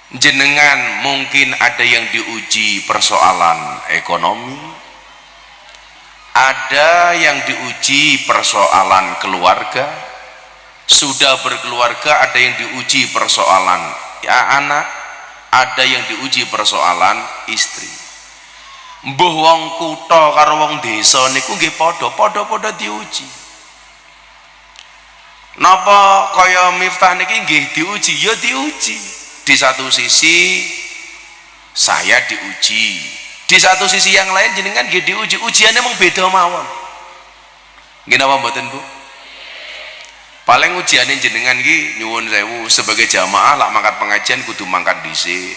Jenengan mungkin ada yang diuji persoalan ekonomi, ada yang diuji persoalan keluarga, sudah berkeluarga ada yang diuji persoalan ya anak, ada yang diuji persoalan istri. Mbuh wong kutha karo wong desa niku nggih padha diuji. Napa kaya Miftah niki nggih diuji? Ya diuji. Di satu sisi saya diuji, di satu sisi yang lain jenengan nggih diuji. Ujiannya mung beda mawon. Nggih napa mboten, Bu? Paling ujiannya jenengan iki nyuwun sewu sebagai jamaah lak mangkat pengajian kudu mangkat dhisik.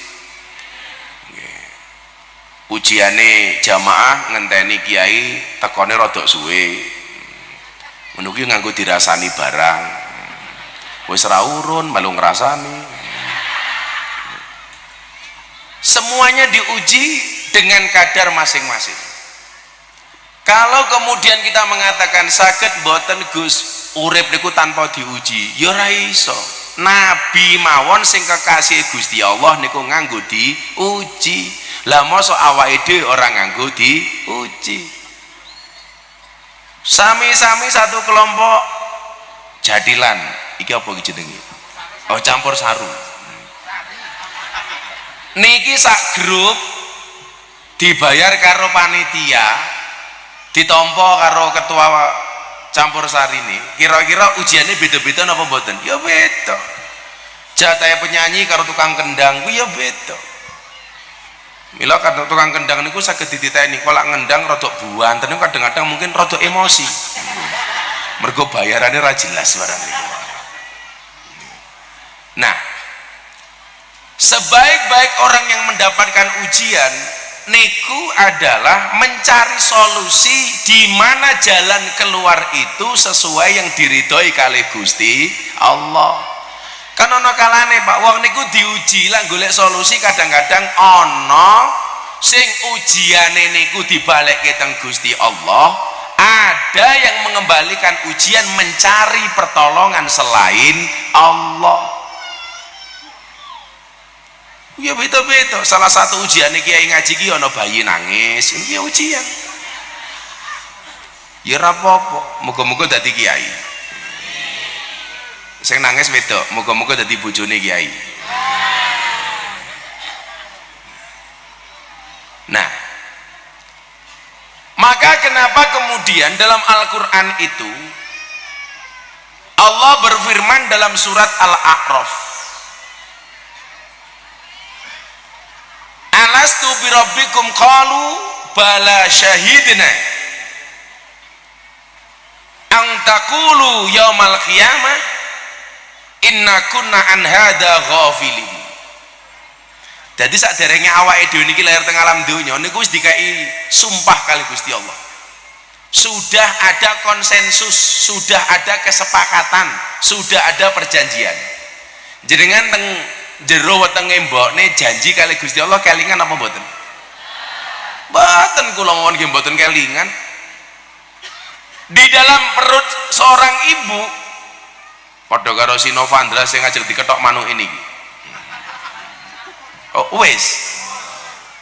Ujiane jamaah ngenteni kiai tekone rada suwe. Ngono ki nganggo dirasani barang. Wis ra urun malu ngrasani. Semuanya diuji dengan kadar masing-masing. Kalau kemudian kita mengatakan saged boten Gus urip niku tanpa diuji, ya ora iso. Nabi mawon sing kekasih Gusti Allah niku nganggo diuji. Lah mosok awake dhewe ora nganggo diuji. Sami-sami satu kelompok jadilan. Iki apa iki jenenge? Oh, campur saru. Niki sak grup dibayar karo panitia, ditompo karo ketua campur sari ini. Kira-kira ujiannya beda-beda napa mboten? Ya beda. Jatahe penyanyi karo tukang kendang ku ya beda. Mila karo tukang kendang niku saged dititeni kok lak ngendang rada buanten kadang-kadang mungkin rada emosi. Mergo bayarannya ra jelas barang niku. Nah, sebaik-baik orang yang mendapatkan ujian niku adalah mencari solusi di mana jalan keluar itu sesuai yang diridhoi kalih Gusti Allah. Kan ana kalane Pak wong niku diuji lah golek solusi, kadang-kadang ana sing ujiane niku dibalekke teng Gusti Allah, ada yang mengembalikan ujian mencari pertolongan selain Allah. Ya beda-beda. Salah satu ujian kiai ngaji ki ana bayi nangis, iki ya ujian. Ya ora apa-apa, muga-muga dadi kiai. Sing nangis wedok, muga-muga dadi bojone kiai. Nah, maka kenapa kemudian dalam Al-Qur'an itu Allah berfirman dalam surat Al-A'raf, alastu birabbikum qalu bala syahidna ang taqulu yaumal qiyamah inna kunna an hadza ghafilin. Jadi saderenge awake dhewe niki lahir teng alam donya niku wis dikai sumpah kali Gusti Allah. Sudah ada konsensus, sudah ada kesepakatan, sudah ada perjanjian. Jenengan teng jero wetenge mbokne janji kali Gusti Allah kelingan apa mboten? Mboten, kula ngomong nggih mboten kelingan. Di dalam perut seorang ibu padha karo Sinovandra sing ngajak diketok manuk ini. Oh wis.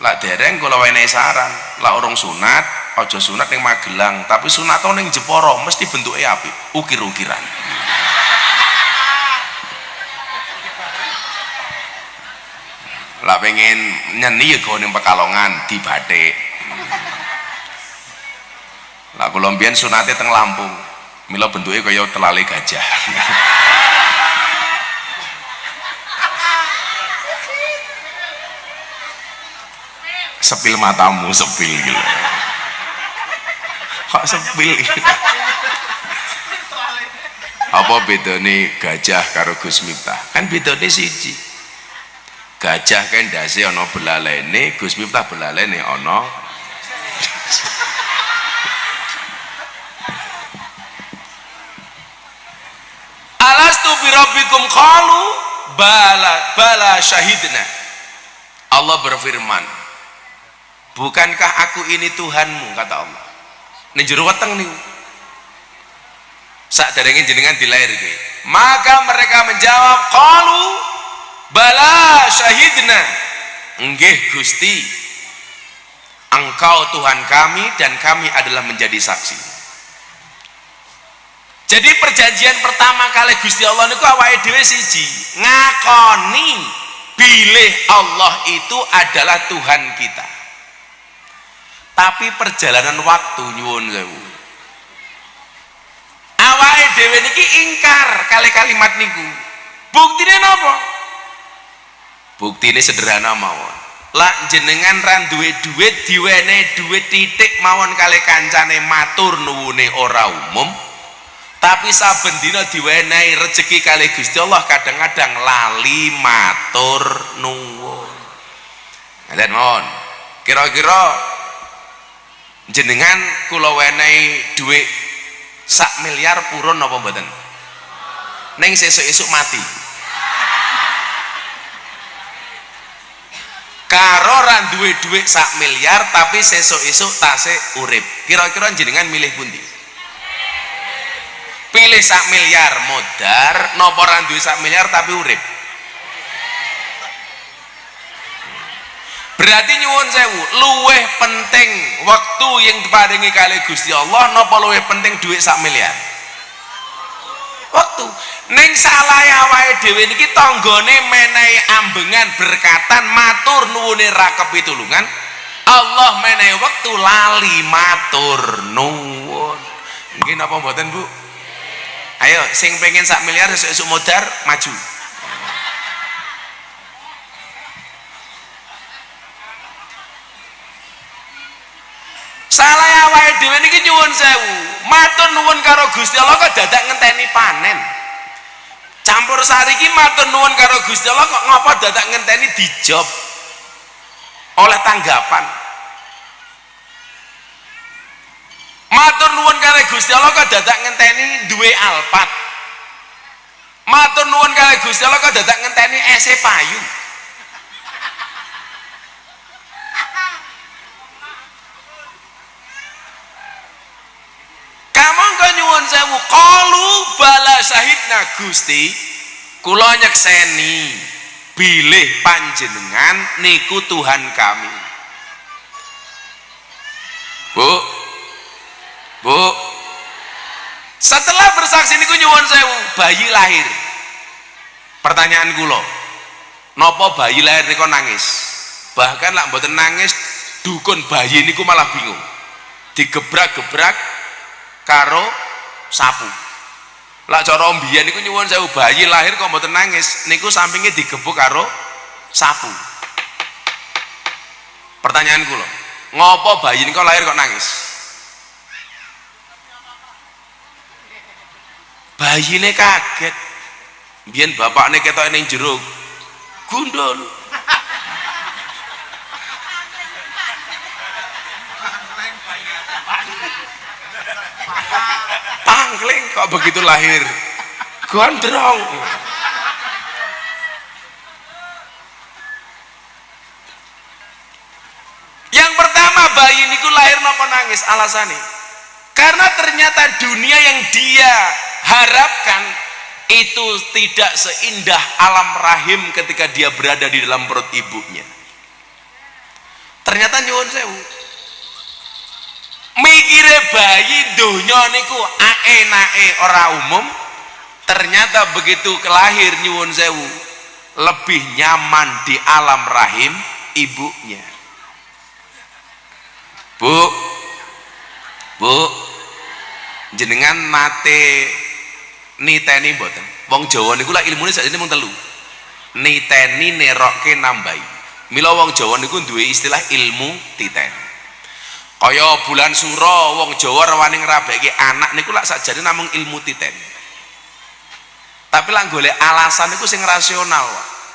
Lak dereng kula wenehi saran, lak urung sunat, aja sunat ning Magelang, tapi sunat ning Jepara mesti bentuke apik, ukir-ukiran. Lah pengen nyeni ya gawe ning Pekalongan di batik. Lah kula mbiyen sunate teng Lampung. Mila bentuke kaya telale gajah. Sepil matamu, sepil gitu. Kok sepil? Apa bedane gajah karo Gus Miftah? Kan bedane siji. Gajah kan ndase ana belalene, Gus Miftah belalene ana. Alastu birabbikum qalu bala syahidna. Allah berfirman, bukankah aku ini Tuhanmu, kata Allah. Ning jero weteng niku. Sakderenge jenengan dilairke. Maka mereka menjawab qalu bala syahidna, nggih Gusti, Engkau Tuhan kami dan kami adalah menjadi saksi. Jadi perjanjian pertama kali Gusti Allah niku awake dhewe siji, ngakoni bilih Allah itu adalah Tuhan kita. Tapi perjalanan waktu nyuwun sewu, awake dhewe niki ingkar kali kalimat niku. Buktine napa? Buktine sederhana mawon. Lak jenengan ra duwe duit diwenehi duit titik mawon kali kancane matur nuwune ora umum, tapi saben dina diwenehi rezeki kali Gusti Allah kadang-kadang lali matur nuwun. Ngaten mawon. Kira-kira jenengan kula wenehi duit 1 miliar purun napa mboten? Neng sesuk-esuk mati. Karo ra duwe dhuwit 1 miliar tapi sesuk-esuk tasih urip. Kira-kira jenengan milih pundi? Pilih 1 miliar modar napa ra duwe 1 miliar tapi urip? Berarti nyuwun sewu, luweh penting waktu yang diparingi kali Gusti Allah napa luweh penting duit 1 miliar? Waktu. Ning salahe awake dhewe niki tanggane menehi ambengan berkatan matur nuwune ra kepitulungan, Allah menehi wektu lali matur nuwun. Nggih napa mboten Bu? Ayo sing pengen 1 miliar esuk-esuk modar maju. Salahe awake dhewe niki nyuwun sewu, matur nuwun karo Gusti Allah kok dadak ngenteni panen. Campur sari ki matur nuwun karo Gusti Allah kok ngapa dadak ngenteni dijob oleh tanggapan. Matur nuwun karo Gusti Allah kok dadak ngenteni duwe alpat. Matur nuwun karo Gusti Allah kok dadak ngenteni ese payu. Nyuwun sewu qalu bala syahidna Gusti kula nyekseni bilih panjenengan niku Tuhan kami. Bu setelah bersaksi niku nyuwun sewu bayi lahir. Pertanyaan kula, napa bayi lahir niku nangis? Bahkan lak mboten nangis dukun bayi niku malah bingung, digebrak-gebrak karo sapu. Lak cara mbiyen niku nyuwun sewu bayi lahir kok mboten nangis niku sampinge digebuk karo sapu. Pertanyaan kula, ngopo bayi niku lahir kok nangis? Bayine kaget. Mbiyen bapakne ketok ning jero gundul. Pangling kok begitu lahir gondrong. Yang pertama bayi niku lahir napa nangis alasane? Karena ternyata dunia yang dia harapkan itu tidak seindah alam rahim ketika dia berada di dalam perut ibunya. Ternyata nyuwun sewu mikire bayi donya niku aenake ora umum, ternyata begitu kelahir nyuwun sewu lebih nyaman di alam rahim ibunya. Bu jenengan nate niteni mboten? Wong Jawa niku lak ilmune sakjane mung 3. Niteni, nerokke, nambahi. Mila wong Jawa niku duwe istilah ilmu titen. Kaya bulan suro wong Jawa rawani ngrabeke anak niku lak sakjane namung ilmu titen. Tapi lak golek alasan niku sing rasional.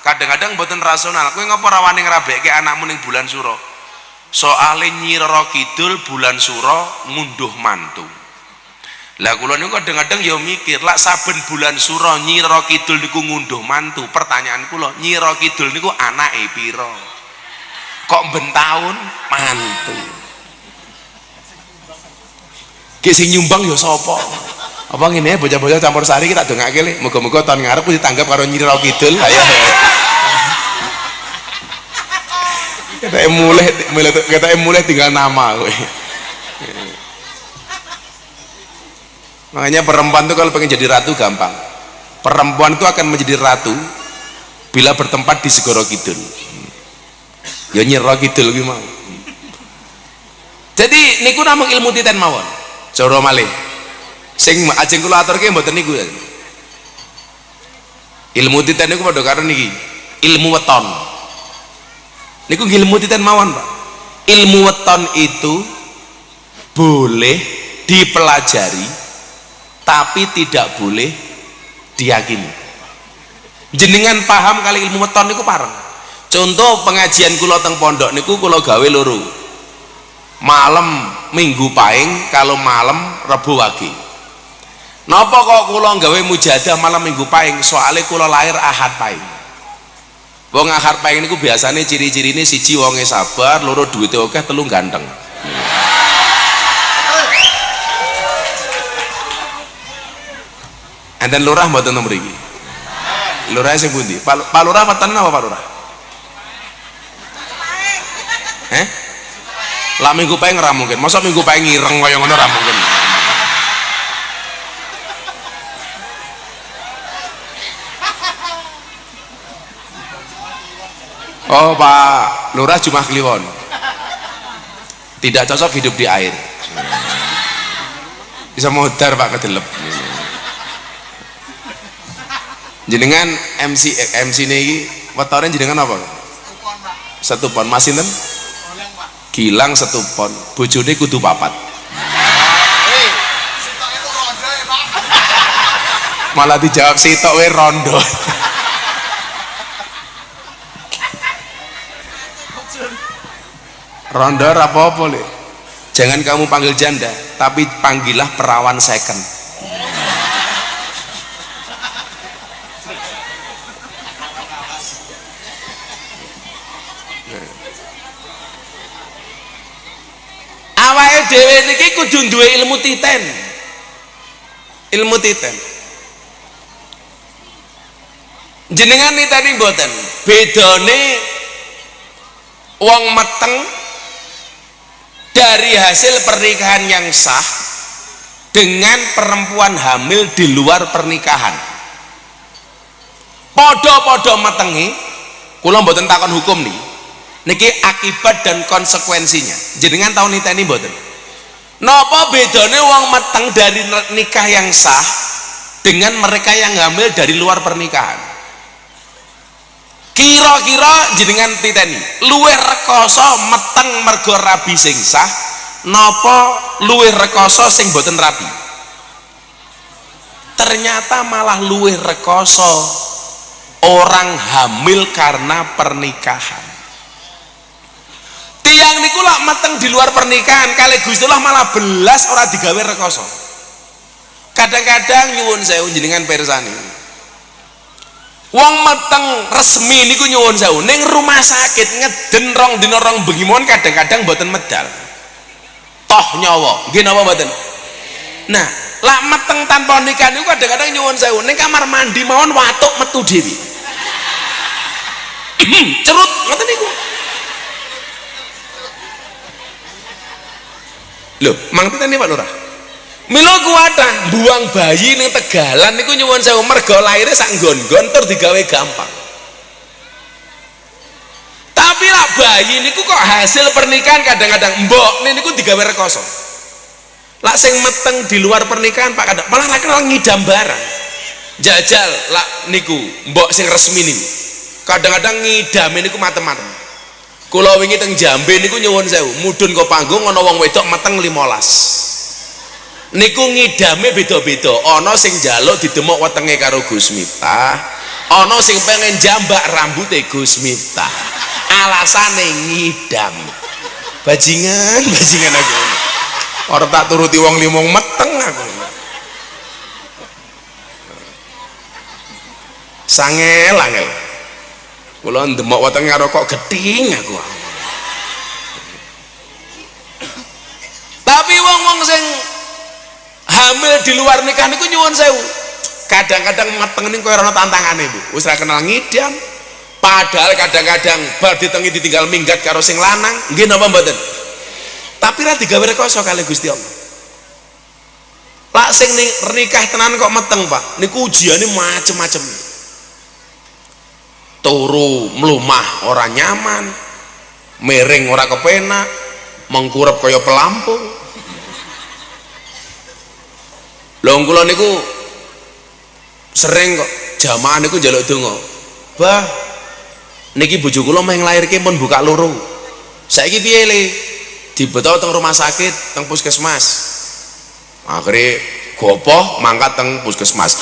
Kadang-kadang mboten rasional. Kowe ngapa rawani ngrabeke anakmu ning bulan suro? Soale Nyi Roro Kidul bulan suro ngunduh mantu. Lah kula niku kadang-kadang ya mikir, lak saben bulan suro Nyi Roro Kidul niku ngunduh mantu. Pertanyaan kula, Nyi Roro Kidul niku anake pira? Kok ben taun mantu? Ki sing nyumbang ya sapa? Apa ngene bocah-bocah campur sari kita dongake le, muga-muga tahun ngarep ditanggap karo Nyi Roro Kidul. Ayo. ketoke mulih tinggal nama kowe. Makanya perempuan tuh kalau pengen jadi ratu gampang. Perempuan itu akan menjadi ratu bila bertempat di Segoro Kidul. Ya Nyiro Kidul kuwi mau. Jadi niku namung ilmu titen mawon. Cara malih. Sing ajeng kula aturke mboten niku. Ilmu titen niku padha karo niki. Ilmu weton. Niku ilmu titen mawon, Pak. Ilmu weton itu boleh dipelajari tapi tidak boleh diyakini. Jenengan paham kali ilmu weton niku pareng. Contoh pengajian kula teng pondok niku kula gawe loro. Malam Minggu Pahing kalau malam Rebo Wage. Napa kok kula gawe mujadah malam Minggu Pahing? Soalnya kula lahir Ahad Pahing. Wong Ahad Pahing niku biasane ciri-cirine siji wonge sabar, loro duwite akeh, telu ganteng. Enten lurah mboten nomor iki. Lurah sing pundi? Pak Lurah mboten apa Pak Lurah? Lah Minggu Pahing ora mungkin. Masa Minggu Pahing ireng kaya ngono ora mungkin. Oh Pak Lurah Jumah Kliwon. Tidak cocok hidup di air. Bisa modar Pak kedelep. Jenengan MC niki wetone jenengan apa? Satu pon. Mas sinten? Gilang satu pon. Bojone kudu papat. Malah dijawab sitok we rondo. Rondo apa-apa le. Jangan kamu panggil janda, tapi panggillah perawan second. Awake dhewe niki kudu duwe ilmu titen. Ilmu titen. Jenengan niteni mboten? Bedane wong meteng dari hasil pernikahan yang sah dengan perempuan hamil di luar pernikahan. Podo-podo metengi, kula mboten takon hukum nih. Niki akibat dan konsekuensinya. Jenengan tahu niteni mboten? Napa bedane wong meteng dari nikah yang sah dengan mereka yang hamil dari luar pernikahan? Kira-kira jenengan titeni, luwih rekoso meteng mergo rabi sing sah napa luwih rekoso sing boten rabi? Ternyata malah luwih rekoso orang hamil karena pernikahan. Tiang niku lak meteng di luar pernikahan kali Gusti Allah malah belas ora digawe rekoso. Kadang-kadang nyuwun sewu jenengan pirsani. Wong meteng resmi niku nyuwun sewu ning rumah sakit ngeden rong dina rong bengi mawon kadang-kadang mboten medal. Toh nyawa, nggih napa mboten? Nah, lak meteng tanpa nikah niku kadang-kadang nyuwun sewu ning kamar mandi mawon watuk metu dhewe. Cerut ngoten niku. Loh, mangti tadi Pak Lurah. Mila kuwatah buang bayi ning Tegalan niku nyuwun sewu mergo laire sak nggon-nggon tur digawe gampang. Tapi lah bayi niku kok hasil pernikahan kadang-kadang mbok niku digawe rekoso. Lah sing meteng di luar pernikahan Pak kadang malah kenal ngidam barang. Jajal lah niku mbok sing resmi niku. Kadang-kadang ngidame niku matem-matem. Kula wingi teng Jambe niku nyuwun sewu, mudhun kok panggung ana wong wedok meteng 15. Niku ngidame beda-beda. Ana sing njaluk didemok wetenge karo Gus Miftah, ana sing pengen jambak rambute Gus Miftah. Alasane ngidam. Bajingan aku. Ora tak turuti wong limong meteng aku. Sangel. Kula ndemok wetenge karo kok gething aku. Tapi wong-wong sing hamil di luar nikah niku nyuwun sewu. Kadang-kadang meteng niku koyo ana tantangane, Bu. Wis ra kenal ngidam. Padahal kadang-kadang bar ditengi ditinggal minggat karo sing lanang nggih napa mboten, tapi ra digawe rekoso kali Gusti Allah. Lak sing nikah tenan kok meteng Pak niku ujiane macem-macem, turu mlumah ora nyaman, miring ora kepenak, mengkurep kaya pelampung. Lho kula niku sering kok jamaah niku njaluk donga, "Bah, niki bojo kula meh nglairke pun buka loro. Saiki piye le?" Dibeto teng rumah sakit, teng puskesmas. Akhirnya gopoh mangkat teng puskesmas.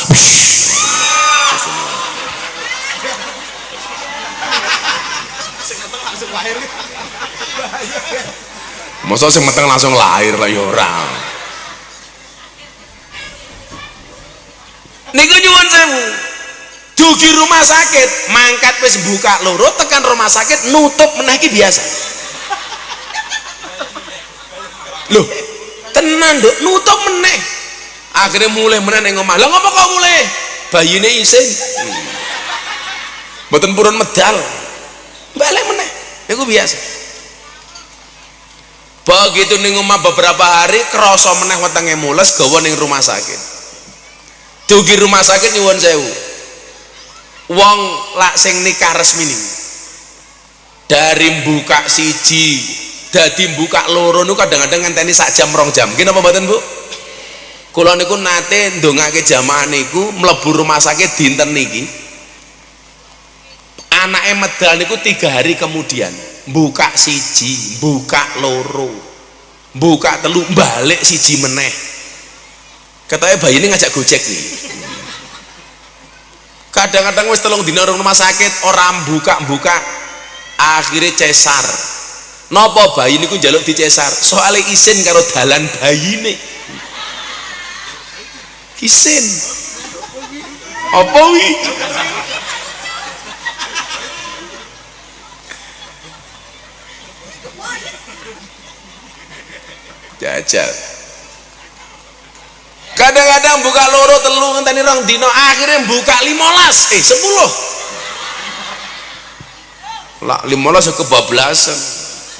Masa sing meteng langsung lahir lah ya ora. Niku nyuwun sewu. Dugi rumah sakit, mangkat wis buka loro tekan rumah sakit nutup meneh iki biasa. Loh, tenan Nduk, nutup meneh. Akhirnya mulai meneh ning omah. Lah ngopo kok mulai? Bayine isin. Mboten purun medal. Balik meneh. Niku biasa. Begitu ning omah beberapa hari krasa meneh wetenge mules gawa ning rumah sakit. Dugi rumah sakit nyuwun sewu. Wong lak sing nikah resmi nih. Dari buka siji dadi buka loro niku kadang-kadang ngenteni sak jam 2 jam. Nggih napa mboten Bu? Kula niku nate ndongake jamaah niku mlebu rumah sakit dinten niki. Anake medal niku 3 hari kemudian. Buka siji, buka loro, buka telu, balik siji meneh. Katanya bayi ini ngajak gojek nih. Kadang-kadang wis 3 dina rumah sakit orang buka, akhirnya cesar. Napa bayi niku njaluk dicesar? Soalnya isin karo dalan bayine. Isin. Apa wi? Jajal. Kadang-kadang buka loro telu ngenteni 2 dina, akhirnya buka 15, 10. Lah 15 kebablasan.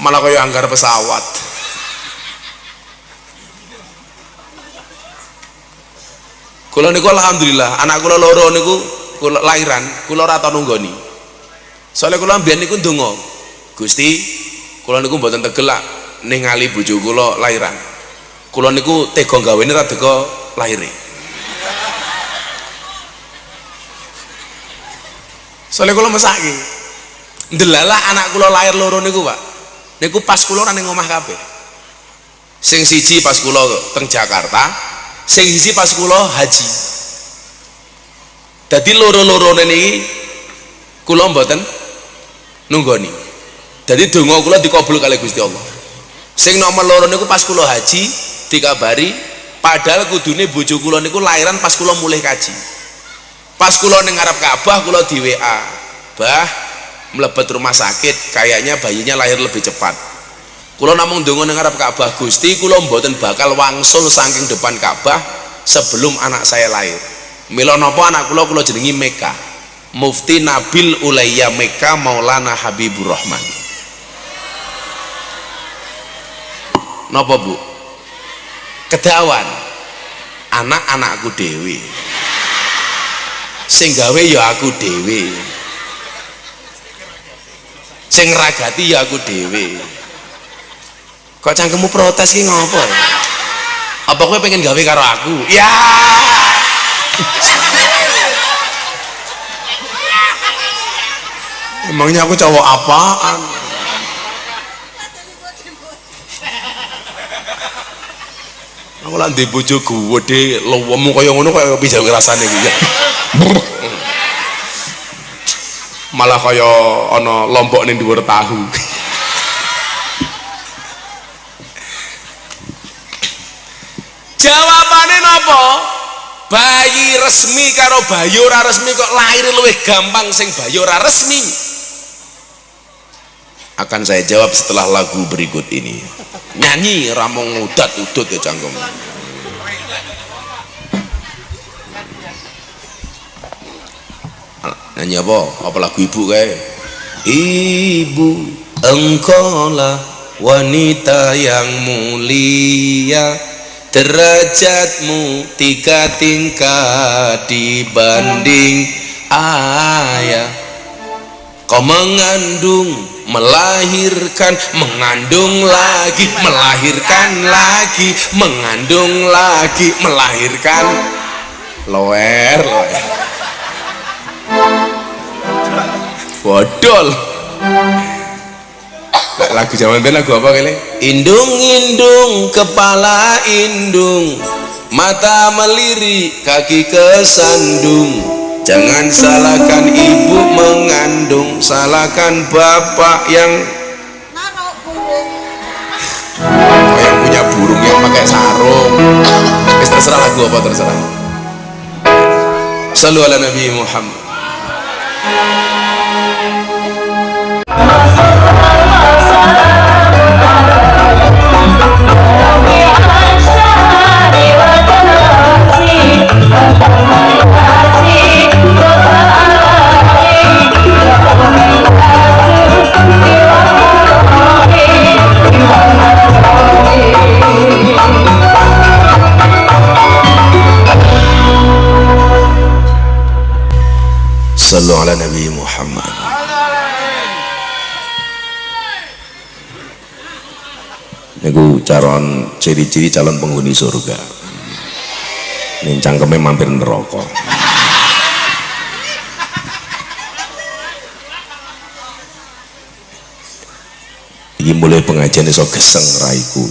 Malah kaya anggar pesawat. Kula niku alhamdulillah anak kula loro niku kula lahiran, kula ora tau nunggoni. Soale kula mbiyen niku ndonga, Gusti, kula niku mboten tegelak ningali bojo kula lahiran. Kula niku tega gawene ra tega lahire. Soale kula mesake. Ndelalah anak kula lahir loro niku, Pak. Niku pas kula nang omah kabeh. Sing siji pas kula teng Jakarta, sing siji pas kula haji. Dadi loro-lorone niki kula mboten nunggoni. Dadi donga kula dikabul kali Gusti Allah. Sing nomor loro niku pas kula haji dikabari, padahal kudune bojo kula niku lahiran pas kula mulih kaji. Pas kula ning ngarep Ka'bah kula di WA, "Bah, mlebet rumah sakit, kayaknya bayinya lahir lebih cepat." Kula namung ndonga ning ngarep Ka'bah, "Gusti, kula mboten bakal wangsul saking depan Ka'bah sebelum anak saya lahir. Mila napa anak kula jenengi Meka. Mufti Nabil Ulayya Meka Maulana Habibur Rahman." Napa Bu? Kedawan anak-anakku dhewe. Sing gawe ya aku dhewe. Sing ragati ya aku dhewe. Kok cangkemmu protes ki ngopo? Apa kowe pengen gawe karo aku? Ya. Emangnya aku cowok apaan? Aku lan ndek bojo gede lowemu kaya ngono kaya piye rasane iki ya. Malah kaya ana lombok ning dhuwur tahu. Jawabane napa? Bayi resmi karo bayi ora resmi kok lahir luwih gampang sing bayi ora resmi. Akan saya jawab setelah lagu berikut ini. Nyanyi ramong udat-udut ya cangkem. nyanyi apa lagu ibu kae? Ibu, engkaulah wanita yang mulia, derajatmu 3 tingkat dibanding ayah. Kau mengandung, melahirkan, mengandung lagi, melahirkan lagi, mengandung lagi, melahirkan. Loer bodol. Lagu zaman dulu lagu apa kali? Indung indung kepala indung, mata melirik kaki kesandung. Jangan salahkan ibu mengandung, salahkan bapak yang yang punya burung yang pakai sarung. Terserah lagu apa terserah. Shallu ala Nabi Muhammad. Sallu ala Nabi Muhammad. Niku calon ciri-ciri calon penghuni surga. Ning cangkeme mampir neraka. Iki mulai pengajian iso geseng raiku.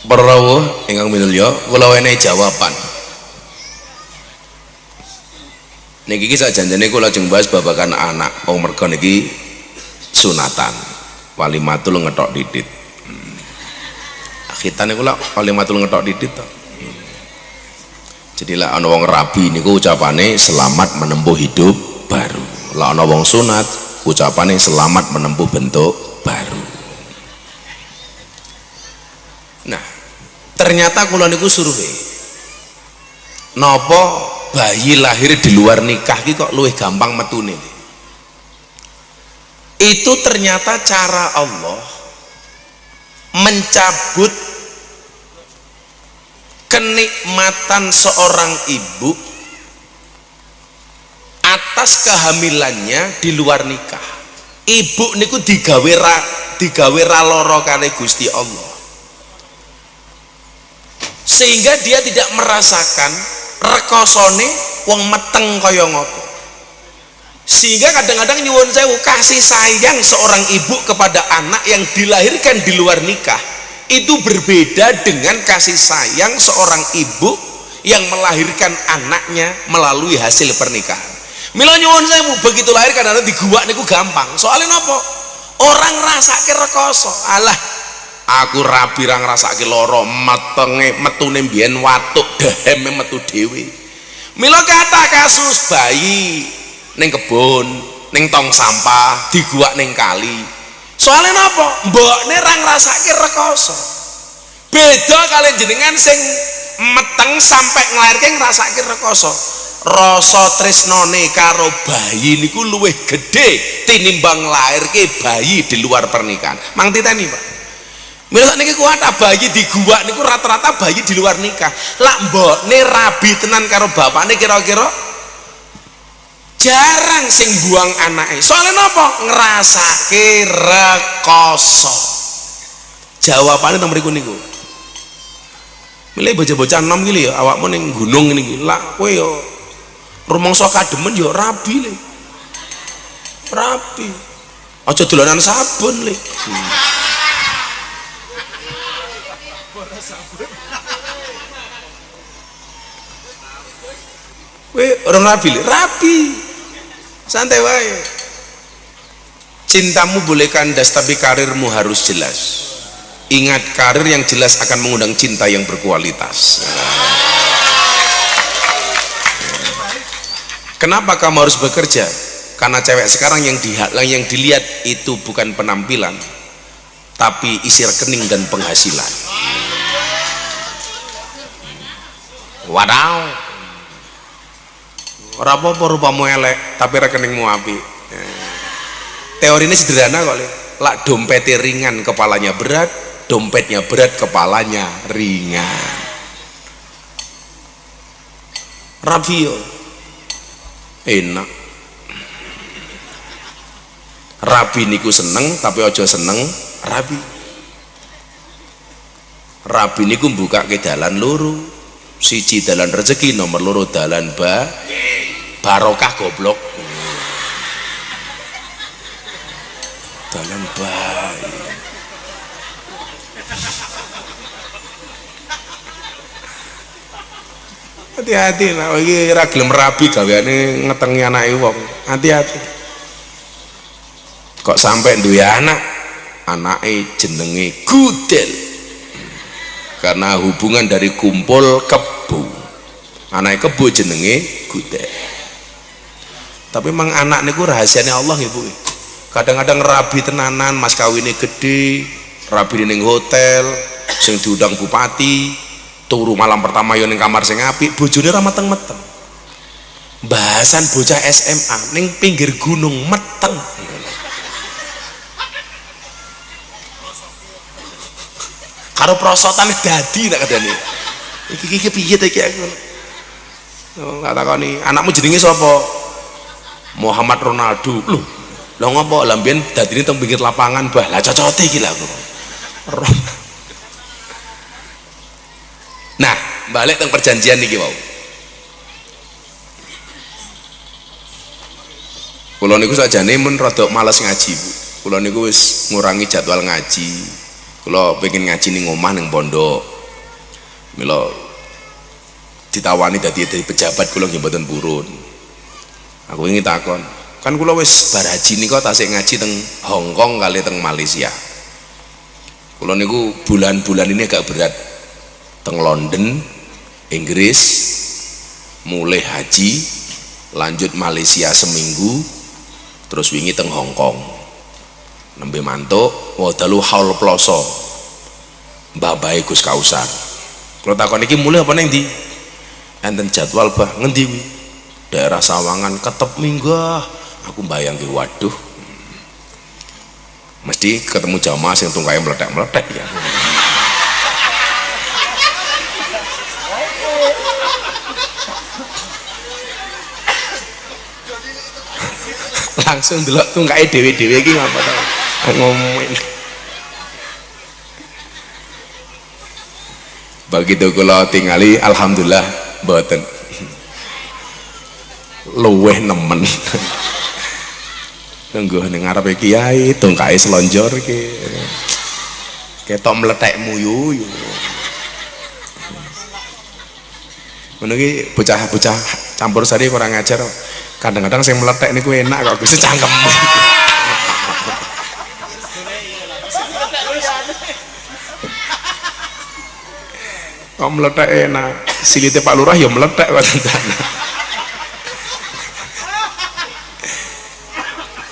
Perawuh ingkang minulya, kula wenehi jawaban. Niki iki sajanjane kula lajeng bahas babagan anak, wong merga niki sunatan. Walimatul ngethok didit. Khitan niku lak walimatul ngethok didit to. Jadi lah ana wong rabi niku ucapane selamat menempuh hidup baru. Lah ana wong sunat ucapane selamat menempuh bentuk baru. Nah, ternyata kula niku survei. Napa bayi lahir di luar nikah iki kok luwih gampang metune? Itu ternyata cara Allah mencabut kenikmatan seorang ibu atas kehamilannya di luar nikah. Ibu niku digawe ra lara kali Gusti Allah, sehingga dia tidak merasakan rekosone wong meteng kaya ngopo. Sehingga kadang-kadang nyuwun sewu, kasih sayang seorang ibu kepada anak yang dilahirkan di luar nikah itu berbeda dengan kasih sayang seorang ibu yang melahirkan anaknya melalui hasil pernikahan. Mila nyuwun sewu, begitu lahir kadang-kadang diguwak niku gampang. Soalnya nopo? Orang rasake rekoso. Alah, aku rabi ra ngrasake lara, metenge metune mbiyen watuk, daheme metu dhewe. Mila kata kasus bayi ning kebon, ning tong sampah, diguwak ning kali. Soalnya napa? Mbokne ra ngrasake rekoso. Beda kalian jenengan sing meteng sampai nglairke ngrasake rekoso. Rasa tresnane karo bayi niku luwih gedhe tinimbang nglairke bayi di luar pernikahan. Mang titeni, Pak. Mila niki kuat bayi diguwak niku rata-rata bayi di luar nikah. Lak mbokne rabi tenan karo bapakne kira-kira jarang sing buang anake. Soalnya napa? Ngrasake rekoso. Jawabane nang mriku niku. Milih bocah-bocah enom iki lho ya, awakmu ning gunung ngene iki. Lak kowe ya rumangsa kademen ya rabi le. Rabi. Aja dolanan sabun le. Kowe orang rabi le, rabi. Santai wae. Cintamu boleh kandas tapi karirmu harus jelas. Ingat, karir yang jelas akan mengundang cinta yang berkualitas. Kenapa kamu harus bekerja? Karena cewek sekarang yang dilihat itu bukan penampilan, tapi isi rekening dan penghasilan. Wadaw, ora apa-apa rupamu elek tapi rekeningmu apik. Teori ini sederhana kok, lak dompetnya ringan kepalanya berat, dompetnya berat kepalanya ringan. Rabi yo enak, rabi niku seneng tapi ojo seneng rabi. Rabi niku buka ke dalan loro, siji dalan rezeki, nomor loro dalan barokah goblok. Dalan baik. Hati-hati lah, iki ora gelem rabi gaweane ngetengi anake wong. Hati-hati. Kok sampai duwe anak, anake jenenge Gudel. Karena hubungan dari kumpul kebu. Anake kebu jenenge Gudel. Tapi memang anak niku rahasianya Allah ya Bu. Kadang-kadang rabi tenanan, mas kawine gede, rabi ning hotel, sing diundang bupati, turu malam pertama yo ning kamar sing apik, bojone ra meteng-meteng. Bahasan bocah SMA ning pinggir gunung meteng. Karo prosotane dadi nek kadane. Iki piye ta iki aku. Tak takoni, anakmu jenenge sapa? Muhammad Ronaldo. Loh, lha ngopo lambien dadine teng pinggir lapangan, bah. Lah cocote iki lho. Nah, balik teng perjanjian niki wau. Kula niku sakjane mun rada males ngaji, Bu. Kula niku wis ngurangi jadwal ngaji. Kula pengen ngaji ning omah ning pondok. Mila ditawani dadi pejabat kula nggih mboten purun. Aku ingin takon, kan kula wis bar haji nika tasik ngaji teng Hong Kong kali teng Malaysia. Kula niku bulan-bulan ini agak berat. Teng London, Inggris, mulai haji, lanjut Malaysia seminggu, terus wingi teng Hong Kong. Nembe mantuk, wadalu haul ploso. Babahe Gus Kausar. Kula takon iki mulai apa ning ndi? Enten jadwal bah ngendi wi? Daerah Sawangan ketep minggah. Aku bayangke waduh. Mesti ketemu jamaah sing tungkae meletek-meletek ya. Langsung delok tungkae dhewe-dhewe iki ngapa to? Ngomongin. Begitu kula tingali alhamdulillah mboten. Luweh nemen. Tunggu ning ngarepe kiai tungkae selonjor iki. Ketok meletek muyu. Ngono iki bocah-bocah campur sari kurang ajar. Kadang-kadang sing meletek niku enak kok Gus cangkem. Kok meletek enak. Silite Pak Lurah ya meletek kok tenan.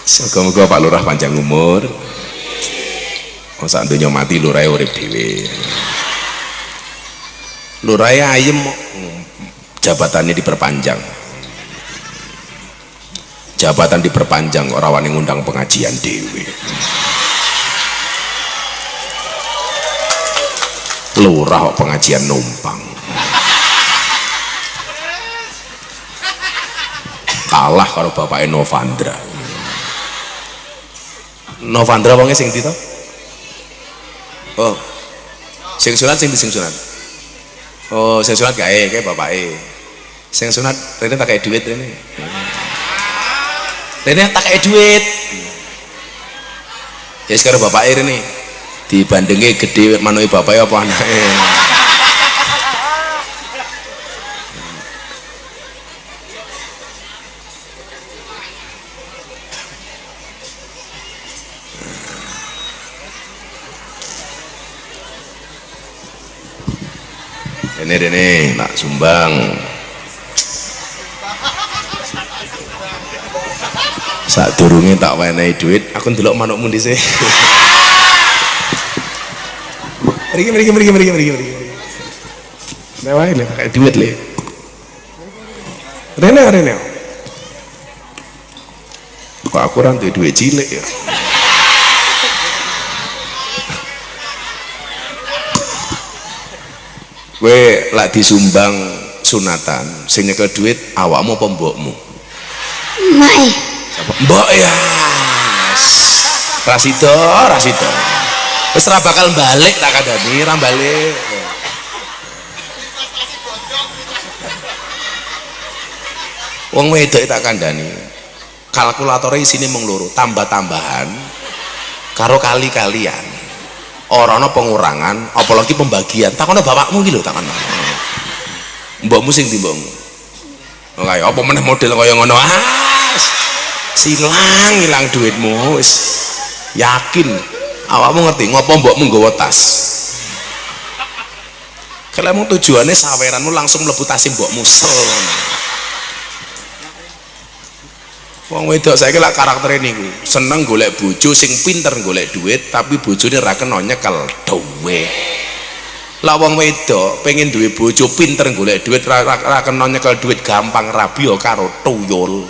Semoga Pak Lurah panjang umur. Masa donya mati lurahe urip dhewe. Lurahe ayem jabatannya diperpanjang. Jabatan diperpanjang ora wani ngundang pengajian dhewe. Lurah kok pengajian numpang. Kalah karo bapake Novandra. Novandra wonge sing ndi to? Oh. Sing sunat sing sunat. Oh, sing sunat kae bapake. Sing sunat rene tak kei duit rene. Rene tak kei duit. Ya sekarang bapake rene dibandingke gede manuk bapake apa anake. Rene nak sumbang. Sadurunge tak wenehi duit, aku ndelok manukmu dhisik. Mriki. Lewat le pakai duit le. Rene. Kok aku ora duwe cilik ya. Kowe lak disumbang sunatan, sing nyekel duit awakmu apa mbokmu? Mae. Mbok ya. Rasito. Wis ora bakal balik tak kandhani, ora balik. Wong wedok tak kandhani. Kalkulatore isine mung loro, tambah-tambahan karo kali-kalian. Ora ana pengurangan, apalagi pembagian. Takono bapakmu iki lho, takono. Mbokmu sing ndi mbokmu? Kaya apa meneh model kaya ngono. Ilang duitmu wis. Yakin awakmu ngerti ngopo mbokmu nggawa tas. Kalau emang tujuannya saweranmu langsung mlebu tas mbokmu sel. Wong wedok saiki lak karaktere niku, seneng golek bojo sing pinter golek duit tapi bojone ra kena nyekel duit. Lah wong wedok pengen duwe bojo pinter golek duit ra kena nyekel duit gampang rabi karo tuyul.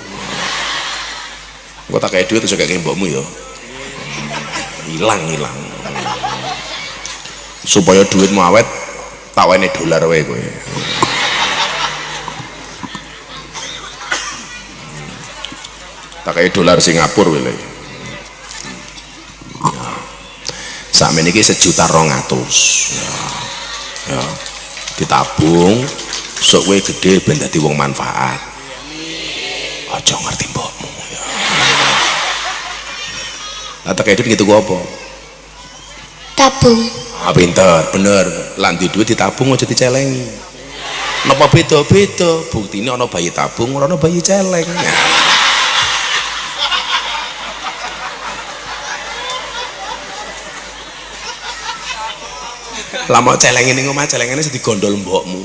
Engko tak kaya duit terus kaya mbokmu ya. Hilang. Supaya duitmu awet tak wene dolar wae kowe. Tak kaya dolar Singapura wae. Sakmene iki 1.200.000. Ya. Ditabung sok kowe gede ben dadi wong manfaat. Aja ngerti mbokmu ya. Lah tak kaya duit gitu gua apa? Tabung. Pinter, bener. Lan di duit ditabung aja dicelengi. Napa beda-beda? Buktine ana bayi tabung, ora ana bayi celeng. Ya. Lama celeng ini ngomah celengane sing digondol mbokmu.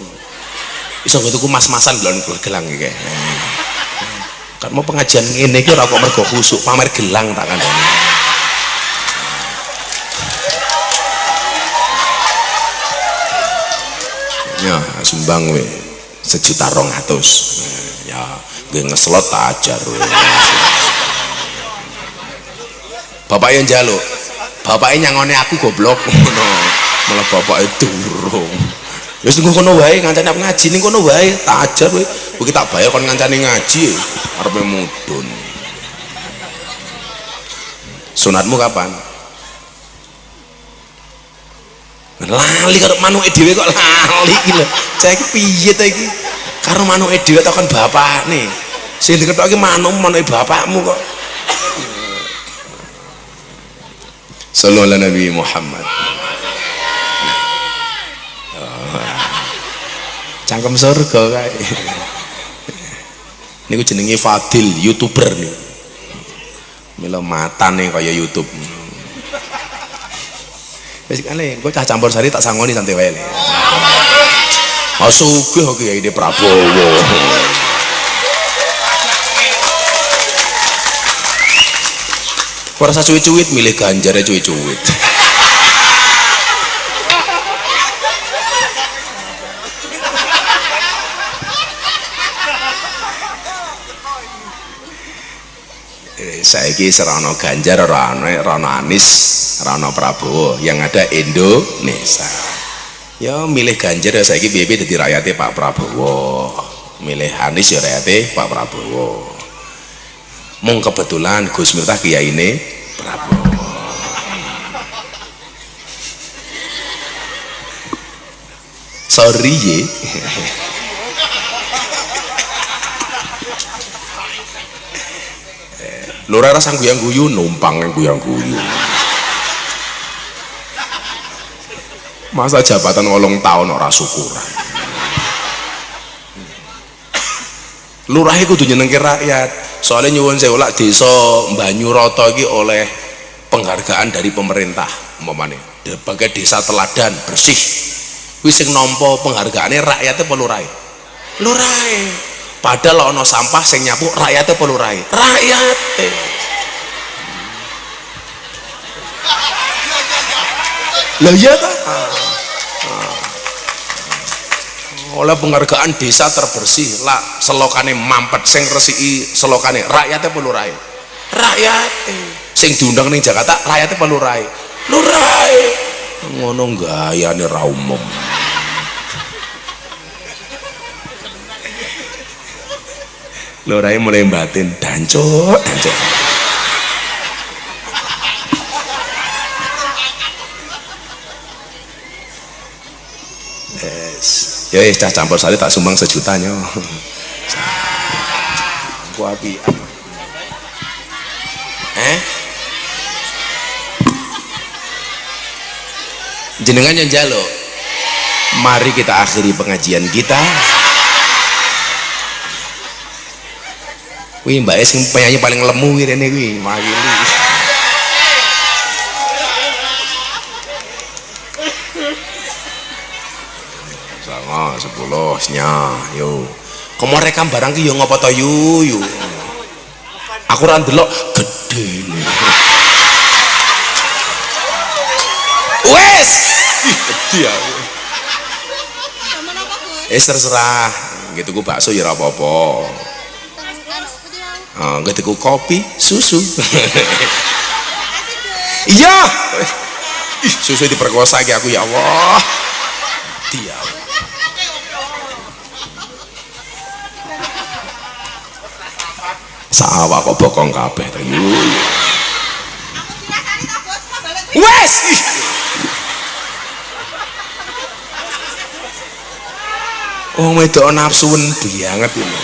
Iso tuku mas-masan gelang iki. Kan mau pengajian ngene iki ora kok mergo khusuk pamer gelang tak kandhani. Ya, sumbang we 1.200.000. Ya, gue ngeslot tak ajar we. Bapak yang njaluk. Bapaknya nyangone aku goblok ngono. Malah bapaknya durung. Wis engko kono wae ngancani aku ngaji ning kono wae tak ajar kowe. Kowe tak bayar kon ngancani ngaji arepe mudun. Sunatmu kapan? Lali karo manuke dhewe kok lali iki lho. Cek piye ta iki? Karo manuke dhewe takon bapakne. Sing diketokke manuke bapakmu kok. Sallallahu alaihi Nabi Muhammad. Cangkem surga kae. Niku jenenge Fadil, YouTuber nih. Mila matane kaya YouTube. Wis kene engko cah campur sari tak sangoni santai wae. Sugih kok Kiai Prabowo. Ora usah cuwit-cuwit milih Ganjar ae cuwit-cuwit. Saiki serana Ganjar ora ana Anies, ora ana Prabowo, yang ada Indonesia. Ya milih Ganjar ya saiki piye-piye dadi rakyate Pak Prabowo. Milih Anies ya rakyate Pak Prabowo. Mung kebetulan Gus Miftah kiyaine Prabowo. Sorry ye. Lora rasa guyang-guyu numpang guyang-guyu. Masa jabatan 8 tahun ora syukuran. Lurah iku kudu nyenengke rakyat. Soalnya nyuwun sewu lak desa Banyuroto iki oleh penghargaan dari pemerintah umpamane sebagai desa teladan bersih. Kuwi sing nampa penghargaane rakyate apa lurahe? Lurahe. Padahal ono sampah sing nyapu rakyate apa lurahe? Rakyate. Lah iya ta? oleh penghargaan desa terbersih lah selokane mampet sing resiki selokane rakyatnya perlu rai rakyat sing diundang ning Jakarta rakyatnya perlu rai lurai ngono gayane ra umum lurai mulai batin dancuk dancuk ya wis dah campur sari tak sumbang sejutanya aku api jenengan yang njaluk mari kita akhiri pengajian kita wih mbak es penyanyi paling lemu ini wih mari sama 10 nya yo kamu rekam barang ki yo ngopo to yu aku ra ndelok gede nih wes gede aku terserah gitu ku bakso ya ora apa-apa gitu ku kopi susu iya susu diperkosa ki aku ya Allah dia sawah kok bokong kabeh to wes wong wedok nafsuan banget ini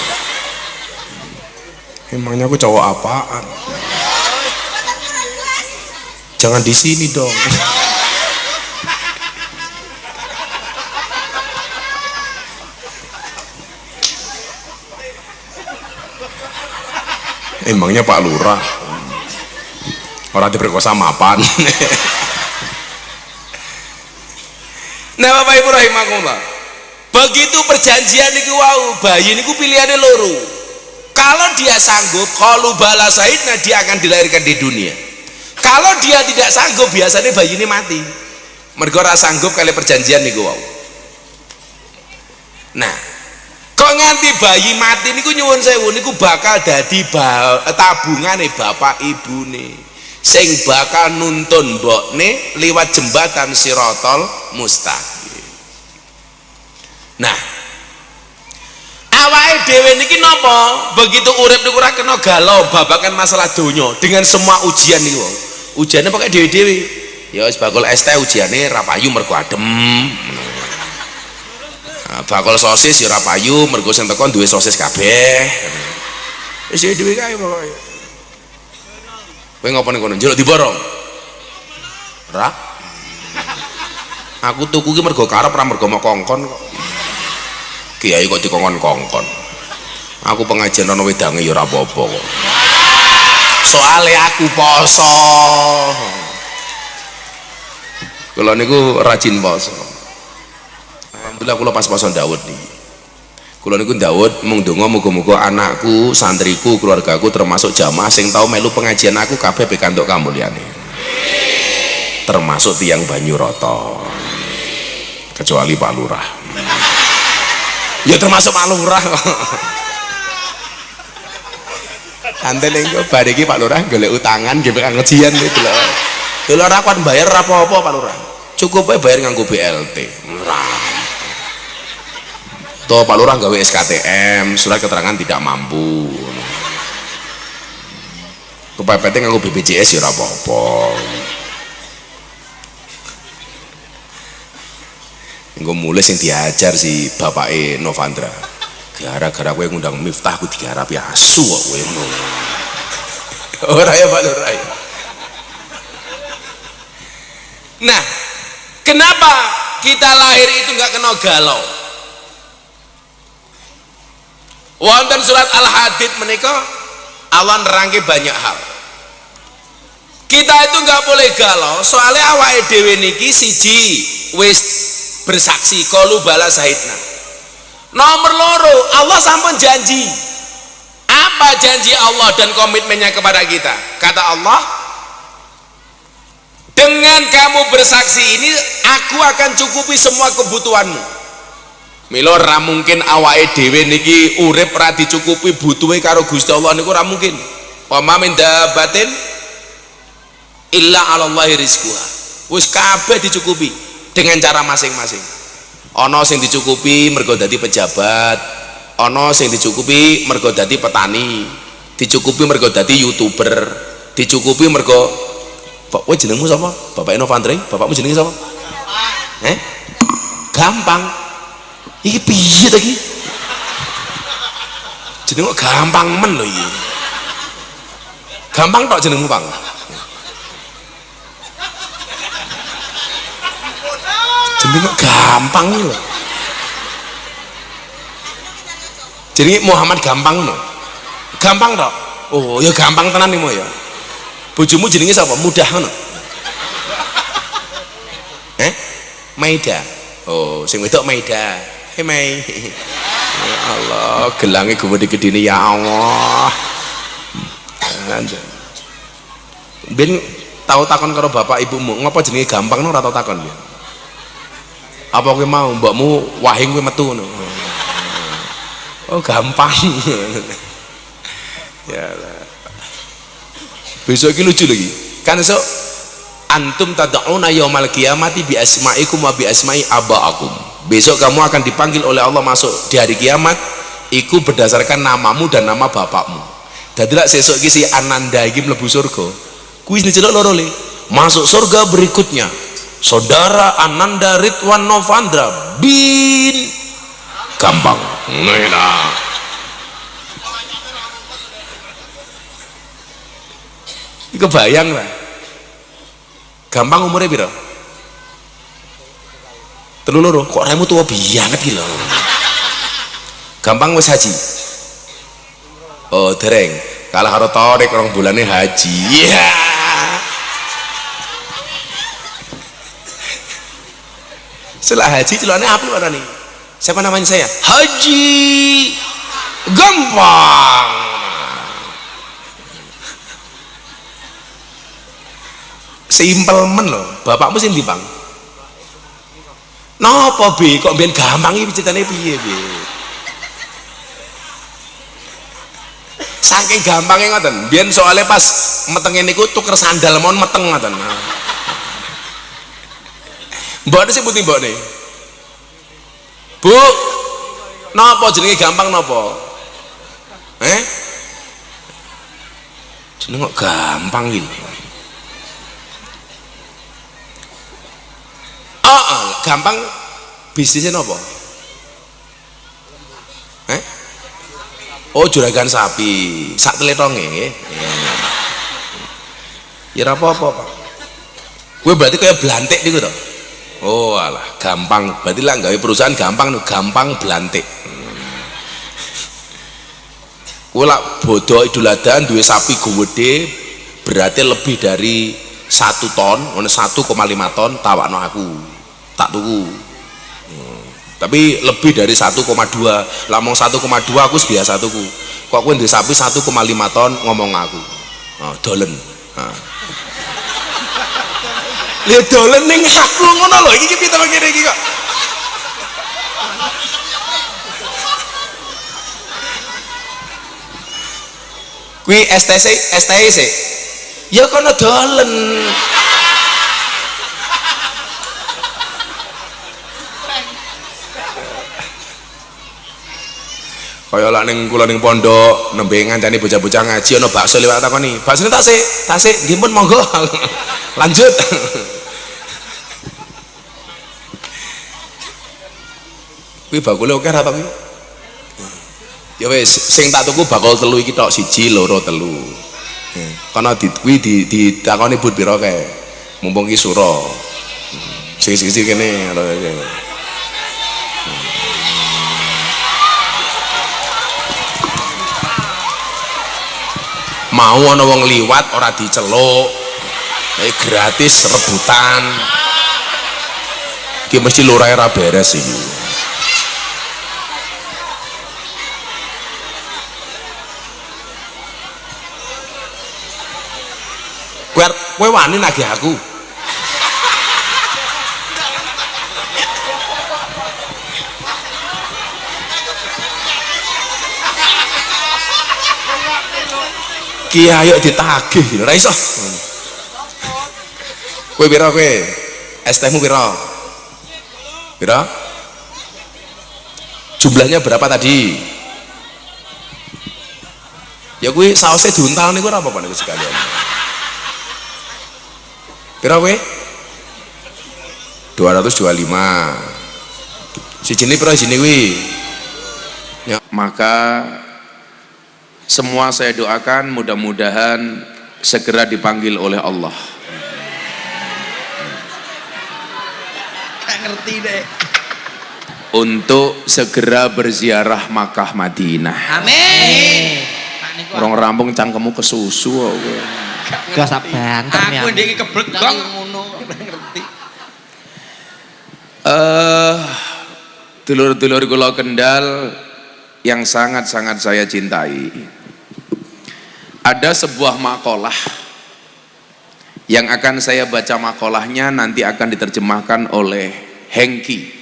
emangnya aku cowok apaan jangan di sini dong emangnya Pak Lurah orang diperkosa mapan nah Bapak Ibu rahimakumullah begitu perjanjian niku wau bayi niku pilihannya loro kalau dia sanggup kalau bala saidna dia akan dilahirkan di dunia kalau dia tidak sanggup biasanya bayi ini mati mergo ora sanggup kali perjanjian niku wau nah kok nganti bayi mati niku nyuwun sewu niku bakal dadi tabungane bapak ibune sing bakal nuntun mbokne liwat jembatan Sirotol Mustaqim. Nah awake dhewe niki napa begitu urip niku ora kena galau babakan masalah donya dengan semua ujian niku ujiannya pakai dhewe-dhewe ya wis bakul ST ujiane ra payu mergo adem bakul sosis ya ora payu mergo sing teko duwe sosis kabeh wis dhewe kae pokoke kowe ngopo ning kono njaluk diborong ra aku tuku ki mergo karep ra mergo mau kongkon kok kiai kok dikongkon-kongkon aku pengajian ana wedange ya ora apa-apa kok soale aku poso kula niku rajin poso alhamdulillah kula pas poso Daud niki kula niku Daud mung donga muga-muga anakku santriku keluargaku termasuk jamaah sing tau melu pengajian aku kabeh pikantuk kamulyane termasuk tiyang Banyuroto kecuali Pak Lurah ya termasuk Pak Lurah santai lho bariki Pak Lurah golek utangan nggih pengajian gitu lho lho ora kuat bayar apa-apa Pak Lurah cukup ae bayar nganggo BLT murah toh Pak Lurah gawe SKTM surat keterangan tidak mampu kepepetnya nganggo BPJS ya ora apa-apa engko mulai sing diajar si bapake Novandra gara-gara kowe ngundang Miftah ku digarap ya asu kok kowe ngono ora ya Pak Lurah ya. Nah kenapa kita lahir itu nggak kena galau wonten surat Al-Hadid menika Allah nerangke banyak hal kita itu nggak boleh galau soalnya awake dhewe niki siji wis bersaksi qalu bala sahidna nomor loro Allah sampun janji apa janji Allah dan komitmennya kepada kita kata Allah dengan kamu bersaksi ini aku akan cukupi semua kebutuhanmu Mila ora mungkin awake dhewe niki urip ora dicukupi butuhe karo Gusti Allah niku ora mungkin. Wa ma min dabbatin illa 'alallahi rizquha. Wis kabeh dicukupi dengan cara masing-masing. Ana sing dicukupi mergo dadi pejabat, ana sing dicukupi mergo dadi petani, dicukupi mergo dadi YouTuber, dicukupi mergo kowe jenengmu sapa? Bapak Inovandre, bapakmu jenenge sapa? Gampang. Iki piye ta iki? Jeneng kok gampang men lho iki. Gampang tok jenengmu, Bang. Jeneng kok gampang lho. Jenenge Muhammad Gampang lho. Gampang tok. Oh, ya gampang tenan iki mo ya. Bojomu jenenge sapa? Mudah ngono. Maida. Oh, sing wedok Maida. Mei. Ya Allah, gelange gede-gedene ya Allah. Ben tau takon karo bapak ibumu, ngapa jenenge Gampang ora tau takon ya? Apa kowe mau mbokmu wahing kowe metu ngono? Oh, gampang. Ya Allah. Besok iki lucu lagi. Kan esuk antum tad'una yaumal qiyamati bi asma'ikum wa bi asma'i aba'akum. Besok kamu akan dipanggil oleh Allah masuk di hari kiamat iku berdasarkan namamu dan nama bapakmu. Dadi lek sesuk iki si Ananda iki mlebu surga, kuwi diceluk loro le. Masuk surga berikutnya Saudara Ananda Ridwan Novandra bin Gampang. Nah. Iku bayang lah. Gampang umurnya piro? 33. Kok remu tua banget iki lho. Gampang wis haji. Oh, dereng. Kalah karo Torik rong bulane haji. Iya. Setelah haji celokane apik mana nih? Siapa namanya saya? Haji Gampang. Simpel men lho. Bapakmu sing ndi, Bang? Napa bi kok mbiyen gampang iki ceritane piye bi? Saking gampangnya ngoten. Mbiyen soalnya pas metenge niku tuker sandal mon meteng ngoten. Mbokne sing putih mbokne. Bu, napa jenenge gampang napa? Jeneng kok gampang iki. Gampang bisnisnya nopo? Oh, juragan sapi, sak teletonge nggih. Ya ora apa-apa, Pak. Kowe berarti kaya blantik niku to. Oh, alah, gampang. Berarti lah gawe perusahaan gampang, gampang blantik. Kowe lak bodo Idul Adha duwe sapi gede berarti lebih dari 1 ton, 1,5 ton tawakno aku. Tak tuku. Tapi lebih dari 1,2. Lamong 1,2 aku biasa tuku. Kok kowe ndek sapi 1,5 ton ngomong aku. Oh, dolen. Lihat dolen ning aku ngono lho, iki piye to ngene iki kok. Kuwi STC. Ya kono dolen. Kaya lak ning kula ning pondok nembe ngancani bocah-bocah ngaji ana bakso liwat takoni. Baksone tasik, nggih pun monggo. Lanjut. Kuwi bakule oke ra to kuwi? Ya wis, sing tak tuku bakul 3 iki tok, 1, 2, 3. Kana kuwi ditakoni but pira kae. Mumpung ki sura. Sing kene. Mau ana wong liwat ora diceluk, gratis rebutan, iki mesti lurahe ra beres iki. Kowe wani nagih aku? kiai ayo ditagih ora iso. Kowe pira kowe? Es tehmu pira? Pira? Jumlahnya berapa tadi? Ya kuwi sausé diuntal niku ora apa-apa niku sekalian. Pira kowe? 225. Sijine pira sijine kuwi? Ya, maka semua saya doakan mudah-mudahan segera dipanggil oleh Allah. Gak ngerti deh. Untuk segera berziarah Makkah Madinah. Amin. Orang rampung cangkemmu kesusu kok. Gak usah banter nih. Aku ndek keblekong ngono. Gak ngerti. Dulur-dulur kula Kendal yang sangat-sangat saya cintai. Ada sebuah makalah yang akan saya baca makalahnya nanti akan diterjemahkan oleh Hengki.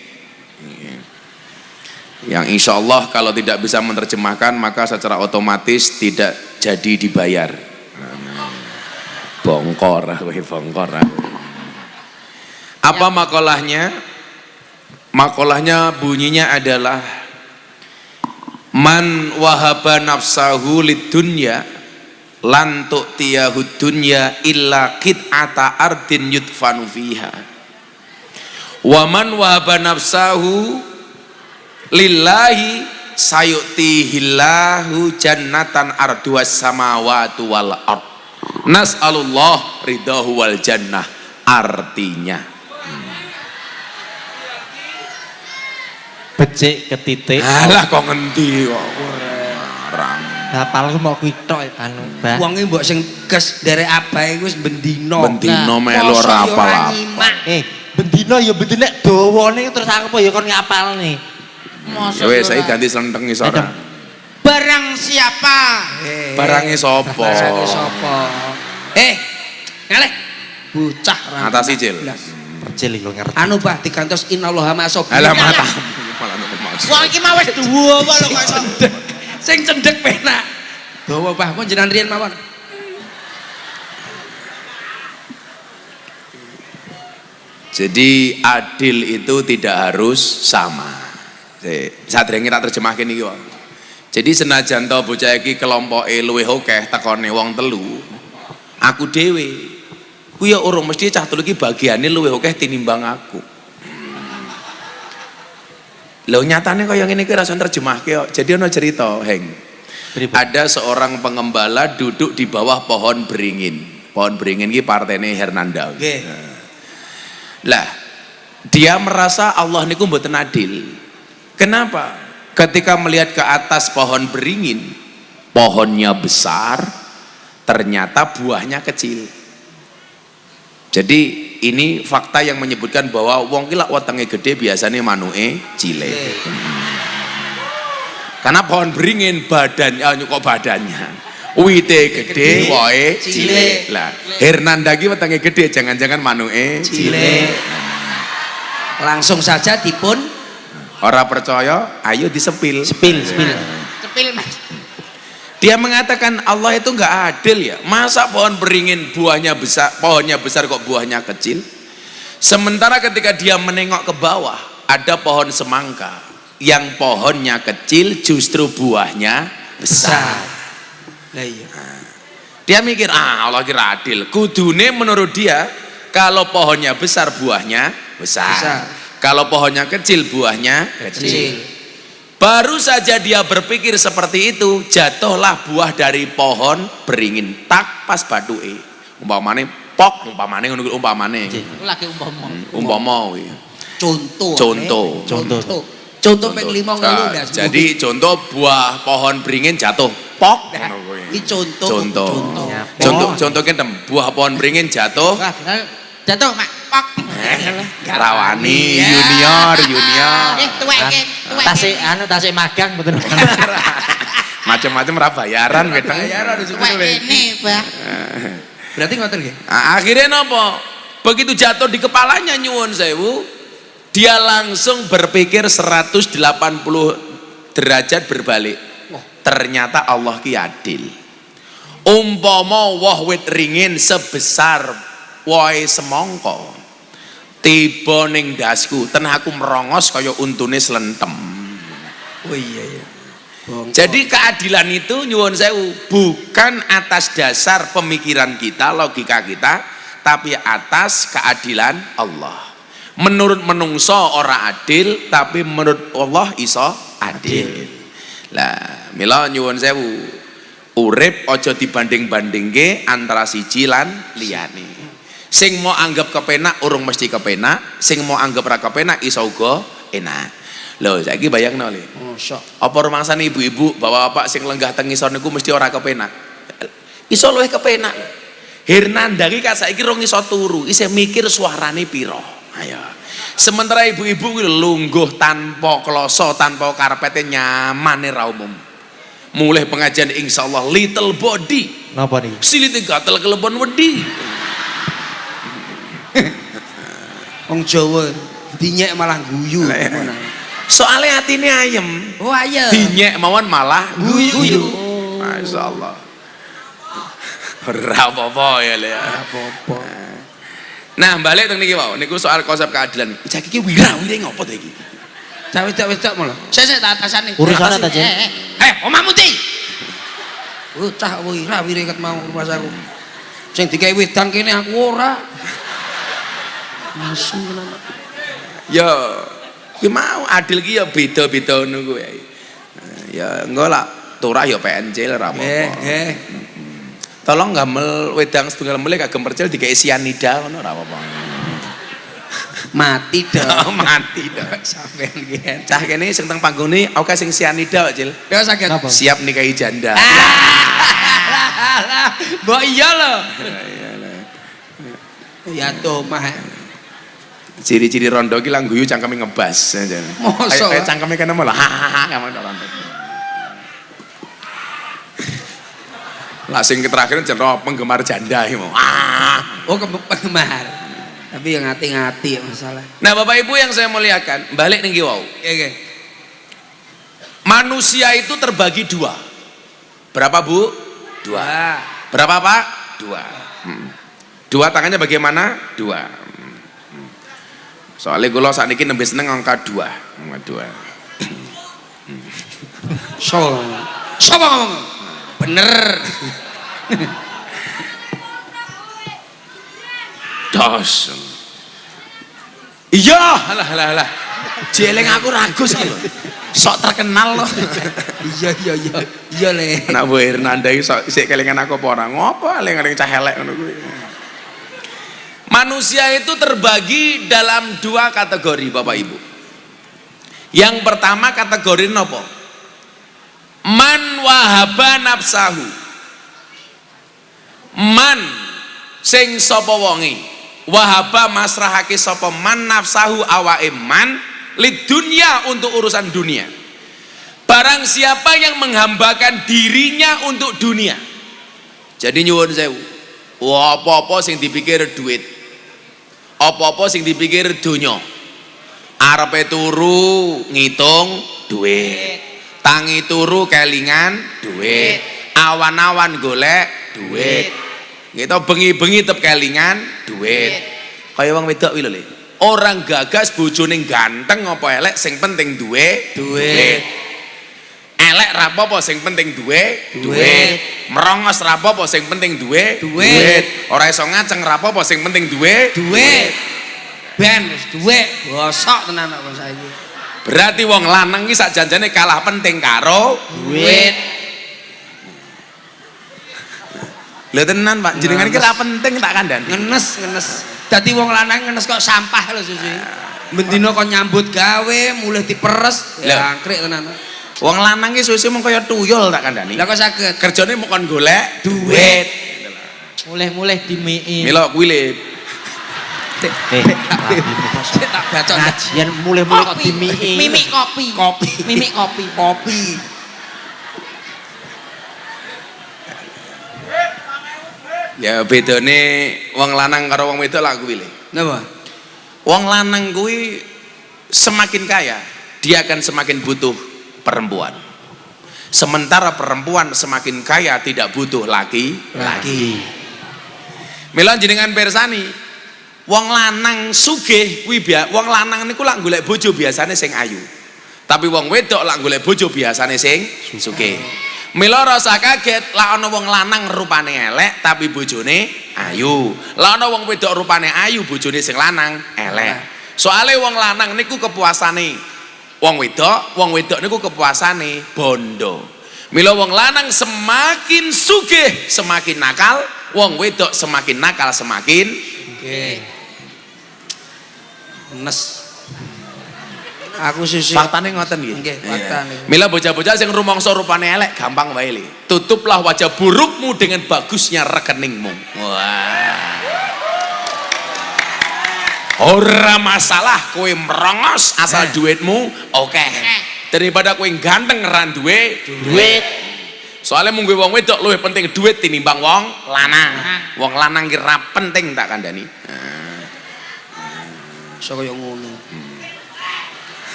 Yang insya Allah kalau tidak bisa menerjemahkan maka secara otomatis tidak jadi dibayar. Bongkor, bongkor. Apa makalahnya? Makalahnya bunyinya adalah man wahaba nafsahu lidunya lan tu'tiyahud dunya illa qit'ata ardin yudfanu fiha wa man wahaba nafsahu lillahi sayu'tihillahu jannatan arduas samawati wal ard nas'alullah ridahu wal jannah. Artinya Becik ketitik. alah kok ngendi kok orang Hafalku mau kuitok anu, Bah. Wonge mbok sing kes derek abahe wis bendino. bendino melu ora apal. Bendino ya bendino dawane terus aku apa ya kon ngapal nih. Ya wes saya ganti selenteng iso ora. Barang siapa? Barangnya sopo? Barangnya sopo? Ngalih. Bocah ra. Atas sijil. Percil iku ngerti. Anu Bah digantos innallaha ma'asobirin. Alah mata. Malah nek maksud. Wong iki mah wis duwa kok lho kok cendek. Sing cendek penak. Dawa Bah pun jenengan riyen mawon. Jadi adil itu tidak harus sama. Sadurunge tak terjemahke niki wae. Jadi senajan to bocah iki kelompoke luwih akeh tekone wong telu. Aku dhewe ku ya urung mesti cah telu iki bagiane luwih akeh tinimbang aku. Lho nyatane kaya ngene iki ra usah terjemahke kok. Jadi ana cerita, Heng. Ada seorang pengembala duduk di bawah pohon beringin. Pohon beringin iki partene Hernanda. Nggih. Lah, dia merasa Allah niku mboten adil. Kenapa? Ketika melihat ke atas pohon beringin, pohonnya besar, ternyata buahnya kecil. Jadi ini fakta yang menyebutkan bahwa wong ki lak wetenge gede biasanya manuke cilik. Karena pohon beringin kok badannya wite gede, wohe cilik. Lah, Hernanda ki wetenge gede, jangan-jangan manuke cilik. Langsung saja dipun Ora percaya, ayo disepil. Spil. cepil Mas. Dia mengatakan Allah itu nggak adil ya. Masa pohon beringin buahnya besar, pohonnya besar kok buahnya kecil? Sementara ketika dia menengok ke bawah, ada pohon semangka yang pohonnya kecil justru buahnya besar. Lah iya. Dia mikir, Allah kira adil. Kudune menurut dia, kalau pohonnya besar buahnya besar. Kalau pohonnya kecil buahnya kecil. Baru saja dia berpikir seperti itu, jatuhlah buah dari pohon beringin tak pas baduke. Umpamane pok, umpamane ngono umpamane. Lagi Umpama kuwi. Contoh ping 5 ngono ndas. Jadi contoh buah pohon beringin jatuh pok ngono kuwi. Iki contoh. Contoh kentem buah pohon beringin jatuh Jatuh mak pok. Rawani junior. Tuweke. Tasik magang betul. Macam-macam ra bayaran wedang. Ini, Pak. Berarti ngoten nggih. Akhirnya napa? Begitu jatuh di kepalanya nyuwun sewu, dia langsung berpikir 180 derajat berbalik. Ternyata Allah ki adil. Umpama woh wit ringin sebesar wohe semangka tiba ning dasku ten aku merongos kaya untune slentem. Oh iya. Jadi keadilan itu nyuwun sewu bukan atas dasar pemikiran kita, logika kita, tapi atas keadilan Allah. Menurut menungso ora adil, tapi menurut Allah iso adil. Lah, mila nyuwun sewu, urip aja dibanding-bandingke antara siji lan liyane. Sing mau anggap kepenak urung mesti kepenak, sing mau anggap ra kepenak iso uga enak. Lho, saiki bayangno le. Mosok. Apa rumangsane ibu-ibu, bapak-bapak sing lenggah teng ngisor niku mesti ora kepenak. Iso luwih kepenak. Hernanda iki saiki rong iso turu, isih mikir suarane piro. Ayo. Sementara ibu-ibu kuwi lungguh tanpa kloso, tanpa karpete nyamane ra umum. Mulai pengajian insyaallah little body. Napa niki? Silite gatel kelebon wedi. Wong Jawa dinyek malah guyu. Soalnya hatine ayem. Oh ayem. Dinyek mawon malah Guyu. Masyaallah. Ora apa-apa ya le. Apa-apa. Nah, balik teng niki wae. Niku soal konsep keadilan. Jaki iki wira-wire ngopo to iki? Cah wedok malah. Sik tak atasane. Urusane ta, Jen? Omahmu ti. Cah wira-wire ket mau rumah aku. Sing digawe wedang kene aku ora. Masem tenan. Ya, ki mau adil ki ya beda-beda ngono kuwi. Ya engko lah turah ya PNC ora apa-apa. Tolong gamel wedang setunggal mulai kagem percil dikei sianida ngono ora apa-apa. Mati dah. Mati dah. Sampeyan iki. Cah kene sing teng panggone oke sing sianida kok, Cil. Ya saged. Siap nikahi janda. Mbok iya lho. Ya to mah. Ciri-ciri rondo ki lang guyu cangkeme ngebas. Mosok. Ayo cangkeme kene malah kamu rondo. Lah sing terakhir jeneng penggemar janda iki mau. Oh penggemar. Tapi yang ngati-ngati masalah. Nah, Bapak Ibu yang saya muliakan, balik ning wau. Oke. Manusia itu terbagi dua. Berapa, Bu? Dua. Berapa, Pak? Dua. Dua tangannya bagaimana? Dua. Soalnya kula sakniki nembe seneng angka 2. Angka 2. Sopo ngomong? Bener. Dos. Iya, alah. Jeleng aku ragus iki lho. Sok terkenal loh. Iya le. Anak Bu Hernanda iki sok sik kelingan aku apa ora? Ngopo eling-eling cah elek ngono kuwi. Manusia itu terbagi dalam dua kategori, Bapak Ibu. Yang pertama kategori nopo? Man wahaba nafsahu. Man sing sapa wonge wahaba masrahake sapa man nafsahu awake man lid dunya untuk urusan dunia. Barang siapa yang menghambakan dirinya untuk dunia. Jadi nyuwun sewu. Apa-apa sing dipikir duit. Apa-apa sing dipikir donya. Arepe turu ngitung duit. Tangi turu kelingan duit. Awan-awan golek duit. Kita bengi-bengi tep kelingan duit. Kaya wong wedok kuwi lho Le. Orang gagas bojone ganteng apa elek sing penting duit. Elek ra apa-apa sing penting duit. Merongos ra apa-apa sing penting duit. Ora iso ngaceng ra apa-apa sing penting duit. Ben wis duit bosok tenan kok saiki. Berarti wong lanang iki sak janjane kalah penting karo Duit. Lho tenan Pak, jenengan iki ra penting tak kandhani. Ngenes. Dadi wong lanang ngenes kok sampah lho susu. Bendina kok nyambut gawe, mulih diperes, jangkrik tenan. Wong lanang iki susu mung kaya tuyul tak kandhani. Lah kok saged Kerjane mung kon golek duit. Mulih-mulih dimii. Mila kuwi Le. tak baca Ngajian mulih-mulih kok dimii. Mimik kopi. Mimik kopi. Ya bedane wong lanang karo wong wedok lah kuwi Le. Napa? Wong lanang kuwi semakin kaya, dia akan semakin butuh perempuan. Sementara perempuan semakin kaya tidak butuh laki-laki. Mila jenengan pirsani, wong lanang sugih kuwi wong lanang niku lak golek bojo biasane sing ayu. Tapi wong wedok lak golek bojo biasane sing sugih. Mila rasa kaget lak ana wong lanang rupane elek tapi bojone ayu. Lak ana wong wedok rupane ayu bojone sing lanang elek. Soale wong lanang niku kepuasane wong wedok niku kepuasane bondo. Mila wong lanang semakin sugih semakin nakal, wong wedok semakin nakal semakin nggih. Nes. Aku sisi faktane ngoten nggih. Nggih, faktane. Mila bocah-bocah sing rumangsa rupane elek gampang wae le. Tutuplah wajah burukmu dengan bagusnya rekeningmu. Wah. Ora masalah kowe merongos asal duitmu oke. Daripada kowe ganteng ora duwe duit. Soalnya mung wong wedok luwih penting duit tinimbang wong lanang. Wong lanang ki ra penting tak kandhani. Iso kaya ngono.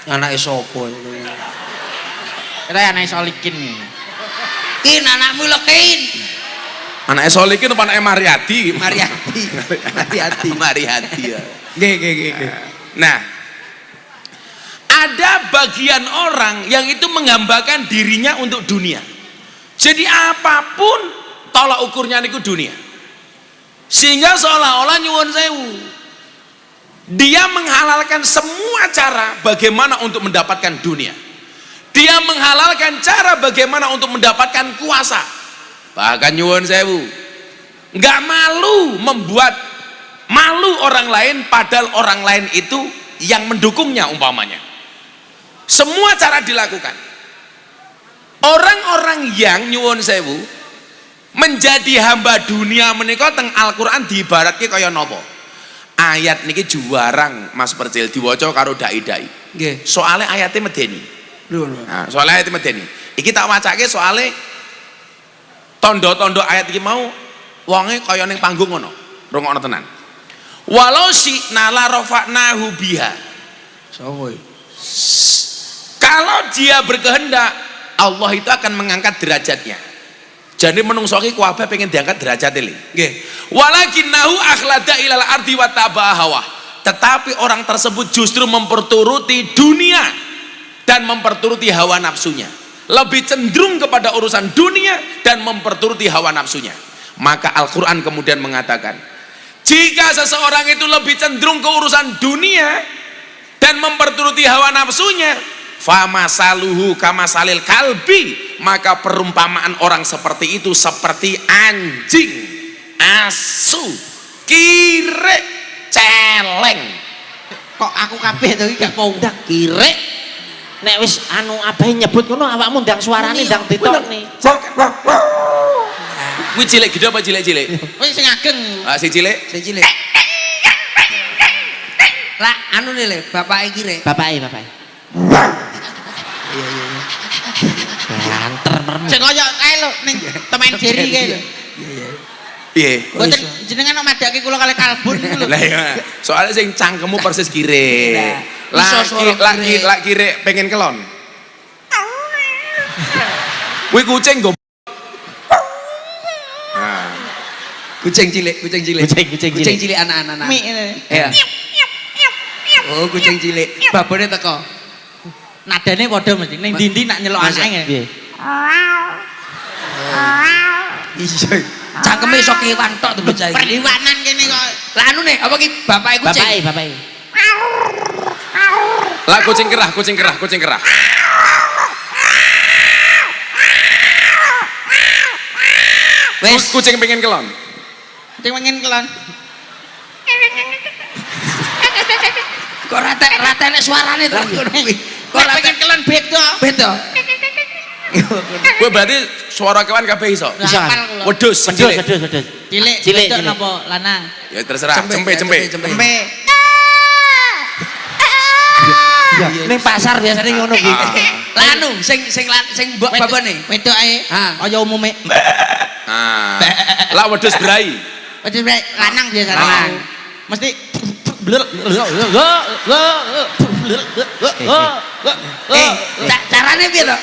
Anake sapa iku? Kira anake Solikin. Kin anakmu lho Kin. Anake Solikin apa anake Mariati? Mariati. Ya. Nggih. Nah, ada bagian orang yang itu menggambarkan dirinya untuk dunia. Jadi apapun tolak ukurnya niku dunia. Sehingga seolah-olah nyuwun sewu. Dia menghalalkan semua cara bagaimana untuk mendapatkan dunia. Dia menghalalkan cara bagaimana untuk mendapatkan kuasa. Bahkan nyuwun sewu, nggak malu membuat malu orang lain padahal orang lain itu yang mendukungnya umpamanya. Semua cara dilakukan. Orang-orang yang nyuwun sewu menjadi hamba dunia menika teng Al-Qur'an diibaratke kaya napa? Ayat niki juwarang Mas Percil diwaca karo dai-dai. Nggih. Soale ayate medeni. Lho. Nah, soale ayate medeni. Iki tak wacake soale tondo-tondo ayat iki mau wonge kaya ning panggung ngono. Rungokno tenan. Walau syi'na la rafa'nahu biha. Sapa? Kalau dia berkehendak, Allah itu akan mengangkat derajatnya. Jadi menungso ki kuwabe pengen diangkat derajat ini. Nggih. Walakinnahu akhlada ilal ardi wa taba'a hawa. Tetapi orang tersebut justru memperturuti dunia dan memperturuti hawa nafsunya. Lebih cenderung kepada urusan dunia dan memperturuti hawa nafsunya. Maka Al-Qur'an kemudian mengatakan, jika seseorang itu lebih cenderung ke urusan dunia dan memperturuti hawa nafsunya, famasaluhu kamasalil kalbi, maka perumpamaan orang seperti itu seperti anjing, asu, kirek, celeng. Kok aku kabeh to iki gak mau. Ndak kirek. Nek wis anu abahe nyebut ngono awakmu ndang suarane ndang ditokne. Kuwi cilik gede apa cilik-cilik? Wis sing ageng. Ah, sing cilik. Lah anu nih le, bapake iki rek. Bapake. Iya. Banter merem. Sing kaya kae lho ning temen Jerry kae lho. Piye? Mboten jenengan kok madake kula kali kalbun iku lho. Lah iya. Soalnya sing cangkemmu persis kire. Lah kire pengen kelon. Kuwi kucing go. Nah, Kucing cilik. Kucing cilik. Anak-anak. Mi ngene. Iya. Oh, kucing cilik. Babone teko. Nadane padha mesti ning ndi-ndi nak nyelok Masa? anake. Piye? Iya. Cangkeme iso kewan tok to bocah iki. Perliwanan kene kok. Lah anu nih, apa ki bapake kucing? Bapake. lah kucing kerah. Wes, Kucing pengen kelon. Sing pengen kelon. kok rata nek suarane to ngono kuwi. Kok Kok pengen kelon beda. beda. Kuwi berarti suara kewan kabeh iso. Bisa. Hafal kula. Wedhus, cilik. Sedus. Cilik Cilik, wedok cilik. napa lanang? Ya terserah, cempe. Tempe. Ya, ning pasar biasanya ngono kuwi. Lah anu sing mbok babane. Wedok ae. Ha. Kaya umume. Nah, lah wedhus brai. Wedok lanang biasa Lanang. Mesti Carane piye to?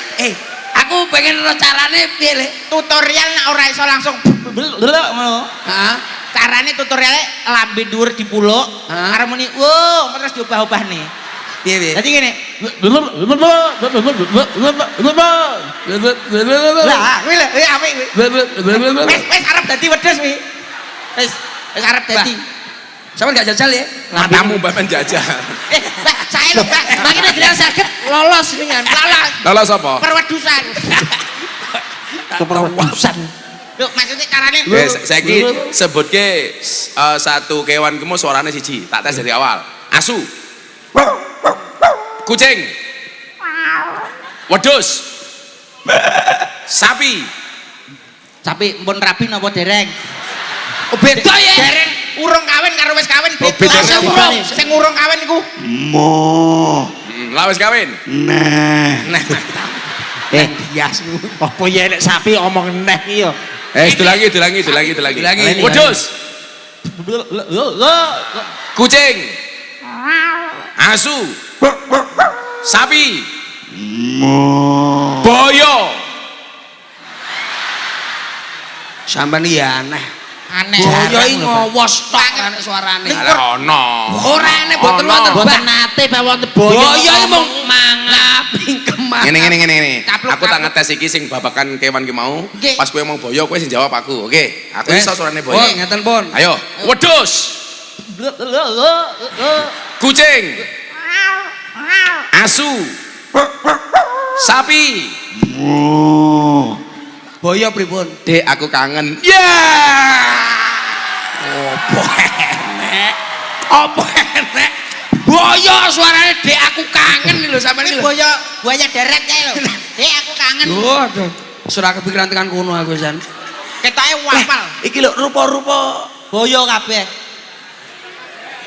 Aku pengen ro carane piye le? Tutorial nek ora iso langsung ngono. Heeh. Carane tutorialnya lambe dhuwur dipuluk, Hah? arep muni, "Wow," terus diubah-ubah nih. Piye piye? Dadi ngene. Lah, kuwi lho, apik kuwi. Wis arep dadi wedhus kuwi. Wis arep dadi. Sampeyan gak jajal ya? matamu mbak menjajah. Mbak, saya lho, Mbak. Makine bilang saged lolos dengan lolos. Lolos apa? Perwedusan. Keperwedusan. Lho, maksudnya carane Saiki sebutke satu kewan kemu suarane siji. Tak tes dari awal. Asu. Kucing. Wedhus. Sapi. Sapi pun rabi napa dereng? Oh beda ya. Dereng urung kawin karo wis kawin Oh, beda. Sing urung, sing urung kawin iku Lah wis kawin. Biasmu. Apa ya nek sapi omong neh iki ya. Itu lagi. Lagi. Wedhus. Kucing. Asu. Sapi. Boyo. Sampeyan iki aneh. aneh. Boyo iki ngowos tok kan suarane. Lah ono. Ora aneh boten Ono. wonten Boten bah. nate Pak wonten boyo. Boyo iki mung mangap kemana. Ngene. Caplok, Aku tak caplok. ngetes iki sing babakan kewan ki mau. Nggih. Pas kowe ngomong boyo kowe sing jawab aku. Oke. Aku iso suarane boyo. Oh, ngeten pun. Ayo. Wedhus. Kucing. Asu. Sapi. Boyo pripun? Dek aku kangen. Ya. Apa enek? Boyo suarane dek aku kangen lho sampeyan iki lho. Buaya deret kae lho. Aku kangen. Waduh. Surah kepikiran tekan kono aku san. Ketoke wapal. Iki lho rupa-rupa. Boyo kabeh.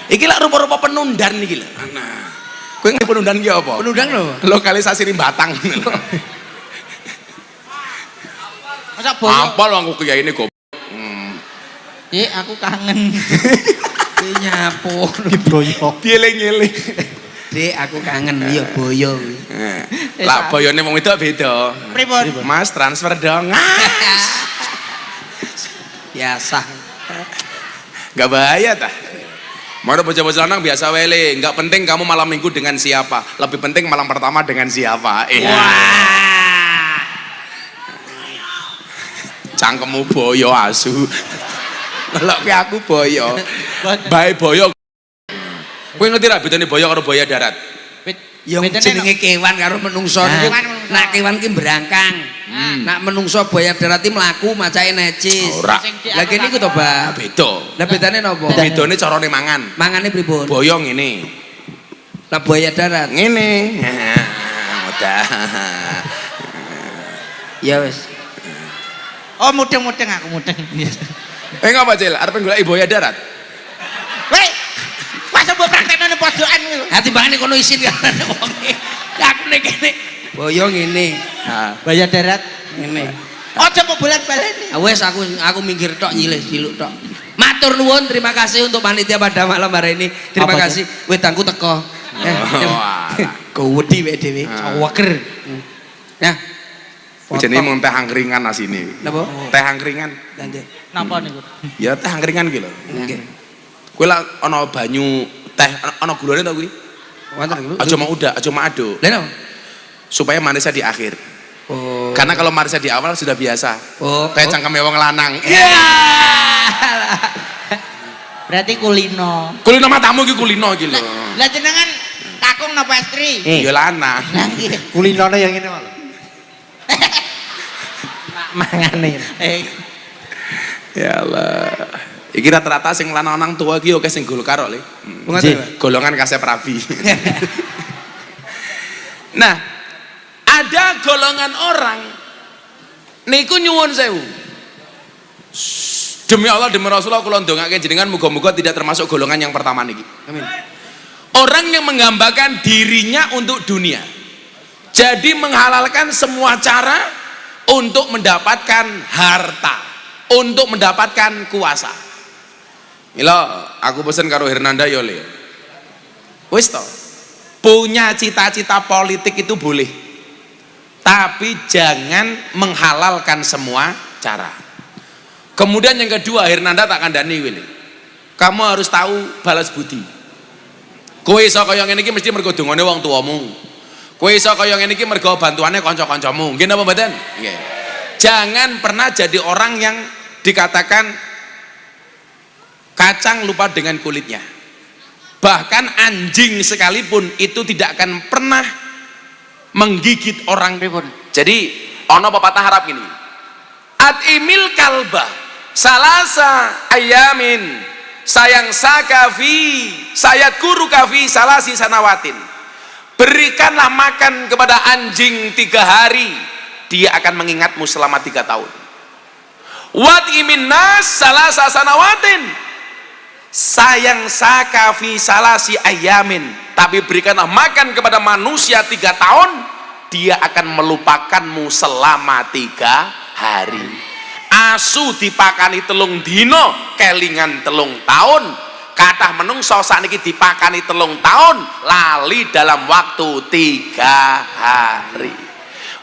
Iki lho rupa-rupa penundan iki lho. Nah. Kowe ngerti penundan ki apa? Penundang lho. Lokalisasi Rimbatang. Masa boyo? Apal aku kiyaine goblok. Aku kangen. Ki nyapu. Boyo. Dieling-eling. Dek aku kangen iya boyo kuwi. Lah boyone wong wedok beda. Pripun? Mas transfer dong. Biasa. Enggak bahaya tah. Mau bocah-bocah lanang biasa wele, enggak penting kamu malam minggu dengan siapa, lebih penting malam pertama dengan siapa. Wah. Cangkemmu boyo asu. Lek aku boyo. Bae boyo. Kowe ngerti ra bedane boyo karo boya darat? Yang jenenge kewan karo menungso niku. Nak kewan ki berangkang. Nak menungso boya darat ki mlaku macake necis. Ora. Lah kene iku to, Bah. Beda. Lah bedane napa? Bedane carane mangan. Mangane pripun? Boyo ngene. Lah boya darat. Ngene. Udah. Ya wis. Oh, mudeng-mudeng aku mudeng. Ngapa Cil? Arep golek boya darat? Wei. Masa mbok praktekno nang pojokan kuwi. Ha timbangane kono isin karane wonge. Aku nek kene boyo ngene. Nah, Boyo darat. Ngene. Aja kok bolan-baleni. Ah, wes aku minggir tok nyilih ciluk tok. Matur nuwun, terima kasih untuk panitia pada malam hari ini. Terima Apa kasih. Wedangku teko. wah. Gowedi wae dhewe. Caweker. Nah, Jenenge mung teh angkringan asine. napa? Teh angkringan. Nanti. Napa niku? Ya teh angkringan ki lho. Nggih. Kowe lak ana banyu teh ana gulane to kuwi? Wonten niku. Aja mau udah, aja mau aduk. Lha napa? Supaya manisnya di akhir. Oh. Karena kalau manisnya di awal sudah biasa. Oh. Kayak cangkeme wong lanang. Ya. Berarti kulino. Kulino matamu ki kulino iki lho. Lah jenengan kakung napa estri? Ya lanang. Lah nggih. Kulinone yang ini malah. Mangane. Ya Allah. Iki rata-rata sing lanang tua iki oke sing golkar kok, Le. Ngoten, Pak. Golongan kasep rabi. Nah, ada golongan orang niku nyuwun sewu. Demi Allah demi Rasulullah kula ndongake jenengan muga-muga tidak termasuk golongan yang pertama niki. Amin. Orang yang menggambarkan dirinya untuk dunia. Jadi menghalalkan semua cara untuk mendapatkan harta, untuk mendapatkan kuasa. Mila, aku pesen karo Hernanda yo Le. Wis to. Punya cita-cita politik itu boleh. Tapi jangan menghalalkan semua cara. Kemudian yang kedua, Hernanda tak kandhani ini. Kamu harus tahu balas budi. Kowe iso kaya ngene iki mesti mergo dongane wong tuamu. Kowe iso kaya ngene iki mergo bantuane kanca-kancamu. Nggih napa mboten? Nggih. Jangan pernah jadi orang yang dikatakan kacang lupa dengan kulitnya. Bahkan anjing sekalipun itu tidak akan pernah menggigit orang. Jadi ono pepatah Arab gini, At'imil kalba salasa ayamin sayang sakafi sayat guru kafi salasi sanawatin. Berikanlah makan kepada anjing 3 hari, dia akan mengingatmu selama 3 tahun. Wat'imin nas salasa sanawatin sayang sakafi salasi ayamin, tapi berikanlah makan kepada manusia 3 tahun, dia akan melupakanmu selama 3 hari. Asu dipakani 3 dino kelingan 3 tahun, kathah menungso sakniki dipakani 3 tahun lali dalam waktu 3 hari.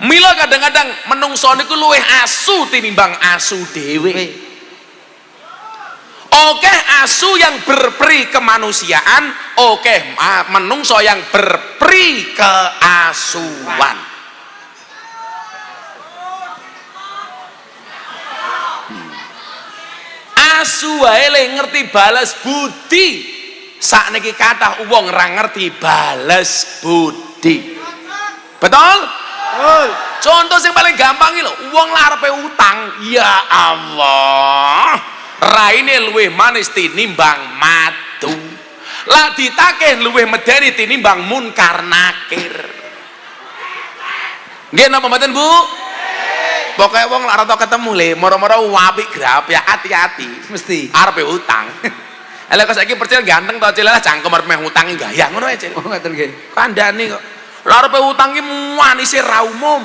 Mila kadang-kadang menungso niku luwih asu tinimbang asu dhewe. Oke asu yang berperi kemanusiaan, oke menungso yang berperi keasuan. Asu wae ngerti balas budi. Sakniki kathah wong ora ngerti balas budi. Betul? Betul. Contoh yang paling gampang iki lho, wong larepe utang, ya Allah. Raine luwih manis tinimbang madu. Lah ditakeh luwih medeni tinimbang munkar nakir. Nggih napa mboten, Bu? Pokoke wong lak rata ketemu le, moro-moro apik grap ya hati-hati mesti arepe utang. Lah kok saiki percil ganteng to cilah cangkem arep meh utang gayang ngono ae, Cil. Oh ngoten nggih. Kandhani kok. Lah arepe utang ki manise ra umum.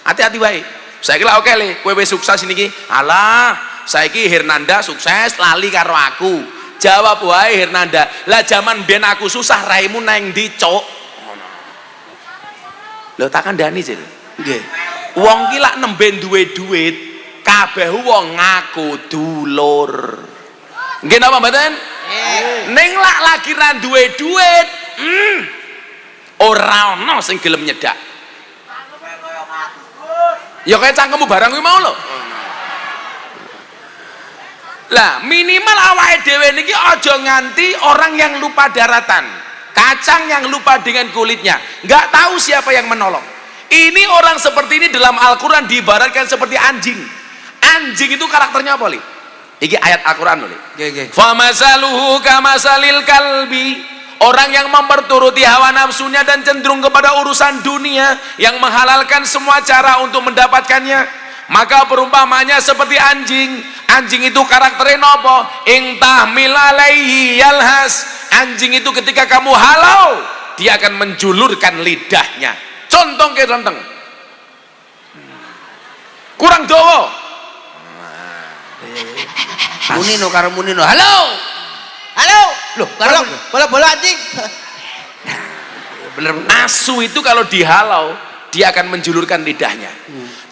Hati-hati wae. Saiki lak oke le, kowe wis sukses niki. Alah saiki Hernanda sukses lali karo aku. Jawab wae Hernanda. Lah zaman biyen aku susah raimu nang ndi, Cuk? Ngono. Lho tak kandhani, Cil. Nggih. Wong ki lak nembe duwe duit, kabeh wong ngaku dulur. Nggih napa mboten? Nggih. Ning lak lagi ra duwe duit, ora ana sing gelem nyedak. Ya kaya cangkemmu barang kuwi mau lho. Lah minimal awake dhewe niki aja nganti orang yang lupa daratan, kacang yang lupa dengan kulitnya, nggak tahu siapa yang menolong. Ini orang seperti ini dalam Al-Quran diibaratkan seperti anjing. Anjing itu karakternya apa, Li? Iki ayat Al-Quran, Li. Famasaluhu kamasalil kalbi. Orang yang memperturuti hawa nafsunya dan cenderung kepada urusan dunia, yang menghalalkan semua cara untuk mendapatkannya, maka perumpamanya seperti anjing. Anjing itu karakternya nopo? Ing tahmil alaihi yalhas. Anjing itu ketika kamu halau, dia akan menjulurkan lidahnya. Contong ke contong. Kurang dawa. Munino karo Munino. Halo. Halo. Loh, bola anjing. Bener. Asu itu kalau dihalau, dia akan menjulurkan lidahnya.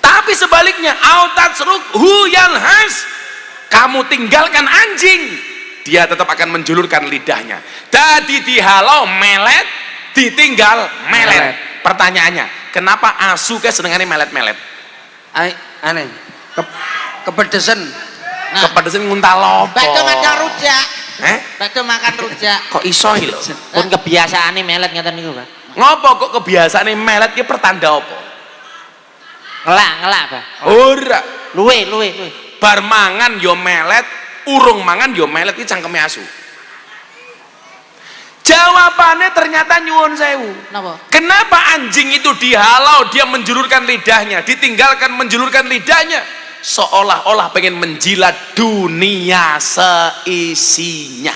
Tapi sebaliknya, autatsruk huyalhas. Kamu tinggalkan anjing, dia tetap akan menjulurkan lidahnya. Tadi dihalau melet, ditinggal melet. Pertanyaannya, kenapa asu ke senengannya melet-melet? Aneh. Kepedesan. Nah. Kepedesan nguntal lopo. Bakdo makan rujak. Bakdo makan rujak. Kok iso iki lho? Pun kebiasaane melet ngeten niku, Pak. Ngopo kok kebiasaane melet ki pertanda apa? Ngelak, Pak. Ora. Luwe. Bar mangan yo melet, urung mangan yo melet ki cangkeme asu. Jawabannya ternyata nyuwun sewu. Kenapa anjing itu dihalau dia menjulurkan lidahnya, ditinggalkan menjulurkan lidahnya, seolah-olah pengen menjilat dunia seisinya.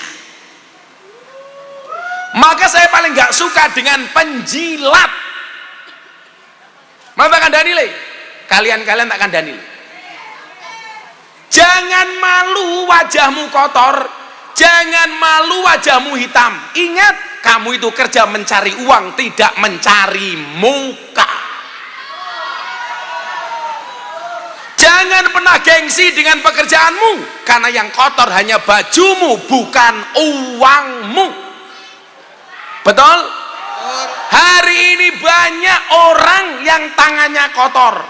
Maka saya paling gak suka dengan penjilat. Mau tak kandani le? Kalian tak kandani le? Jangan malu wajahmu kotor. Jangan malu wajahmu hitam. Ingat, kamu itu kerja mencari uang, tidak mencari muka. Jangan pernah gengsi dengan pekerjaanmu, karena yang kotor hanya bajumu, bukan uangmu. Betul? Hari ini banyak orang yang tangannya kotor.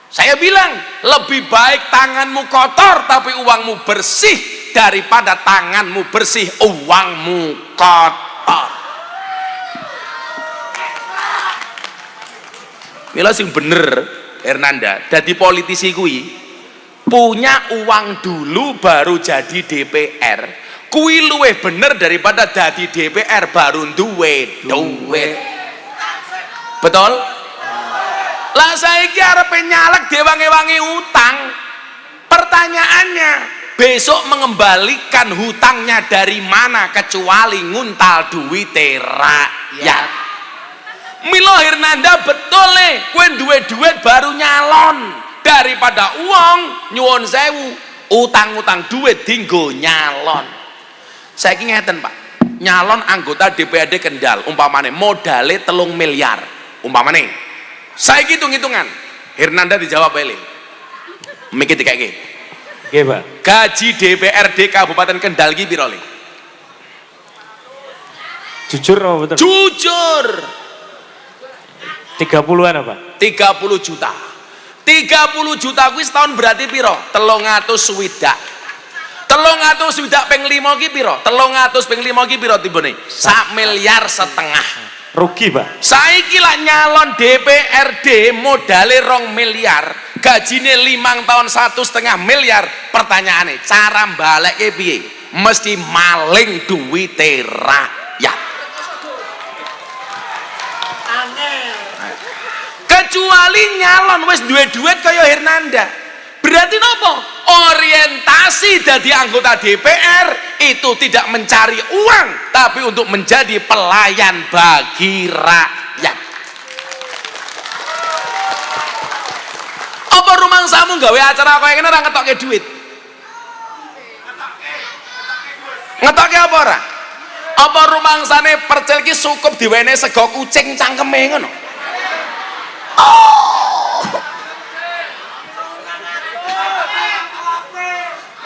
Saya bilang, lebih baik tanganmu kotor tapi uangmu bersih, daripada tanganmu bersih uangmu kotor. Mila sing bener Hernanda, dadi politisi kui punya uang dulu baru jadi DPR, kui luwih bener daripada dadi DPR baru duwe duit. Betul? Lah saiki arepe nyalek dewangi-wangi utang. Pertanyaannya, besok mengembalikan hutangnya dari mana kecuali nguntal duwite rakyat. Milo Hernanda betul kue duit baru nyalon, daripada uang nyuwun sewu utang-utang duit dinggo nyalon. Saiki ngeten Pak, nyalon anggota DPRD Kendal umpamane modale 3 miliar umpamane. Saiki hitung-hitungan Hernanda dijawab ele mikir dikake Nggih, Pak. gaji DPRD Kabupaten Kendal iki piro le? Jujur apa betul? Jujur 30-an apa? 30 juta. 30 juta kuwi setahun berarti piro? 300 swidak. 300 swidak ping 5 ki piro? 300 ping 5 ki piro timbone? 1,5 miliar. Rugi, Pak. Saiki lah nyalon DPRD modale 2 miliar, gajine 5 tahun 1,5 miliar. Pertanyaane, cara mbalekke piye? Mesti maling duwite rakyat. Kecuali nyalon wis duwe duit kaya Hernanda. Berarti nopo? Orientasi dadi anggota DPR itu tidak mencari uang, tapi untuk menjadi pelayan bagi rakyat. Apa rumangsamu gawe acara kaya ngene ora ngetokke duit? Ngetokke apa ora? Apa rumangsane percil ki cukup diwene sego kucing cangkeme ngono?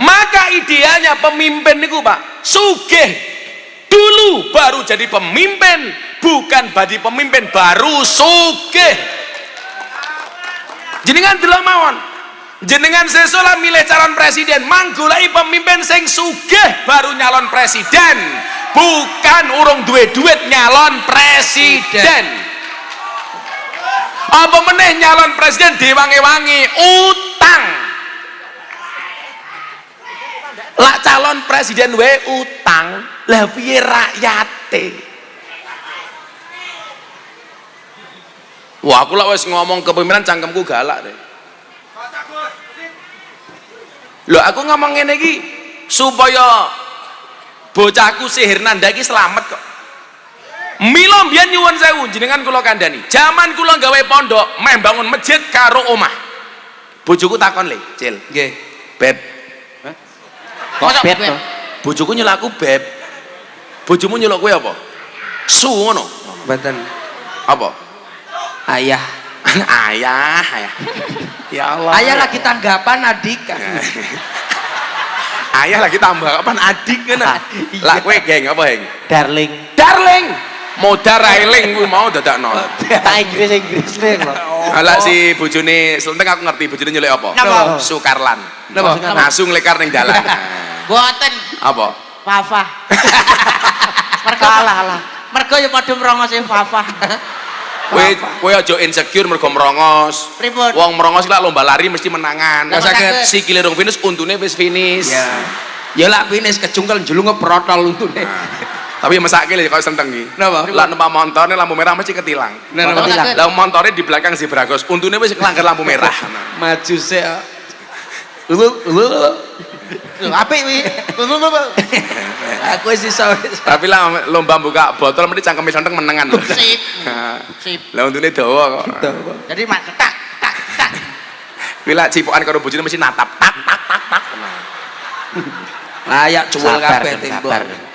Maka idealnya pemimpin niku Pak sugih dulu baru jadi pemimpin, bukan badi pemimpin baru sugih. Jenengan delok mawon, jenengan sesolah milih calon presiden manggolai pemimpin sing sugih baru nyalon presiden, bukan urung duwe duit nyalon presiden. Apa meneh nyalon presiden diwangi-wangi utang. Lah calon presiden we utang, lah piye rakyate? Wah, aku lah wis ngomong kepemimpinan cangkemku galak deh. Loh, aku ngomong ngene iki supaya bocahku si Hernanda iki selamat kok. Mila mbiyen nyuwun sewu jenengan kula kandhani. Zaman kula gawe pondok, meh bangun masjid karo omah. Bojoku takon le, Cil. Nggih. Beb. Kok bet to? Bojoku nyelak aku beb. Bojomu nyelak kowe apa? Su ngono. Mboten. Apa? Ayah. Ayah. Ya Allah. Ayah lagi tanggapan adik. Ayah lagi tambah kapan adik ngono. Lah kowe geng apa, Heng? Darling. Darling. Modar railing ku mau dadakno. Tak Inggris ning lho. Ala si bojone Slenteng aku ngerti bojone nyelek apa? Napa? Sukarlan. Napa? Langsung lekar ning dalan. Boten Apa? Fafah. Mergo lah. Mergo ya padha merongos Fafah. Kowe aja insecure mergo merongos. Pripun? Wong merongos lak lomba lari mesti menangan. Lah saged Sikile rong finish, untune wis finish. Ya. Ya lak finish kejungkel njulunge protol untune. Tapi mesake lho kok Slenteng iki. Napa? Lah numpak montone lampu merah mesti ketilang. Napa? Lah montore di belakang zebra cross, untune wis kelanggar lampu merah. Maju sik. Apik wi. Aku wis iso. Tapi lah lomba buka botol mesti cangkeme Slenteng menengan. Sip. Sip. Lah untune dawa kok. Jadi mak tak. Kuwi lak cipokan karo bojone mesti natap tak. Layak cuwel kabeh tembok.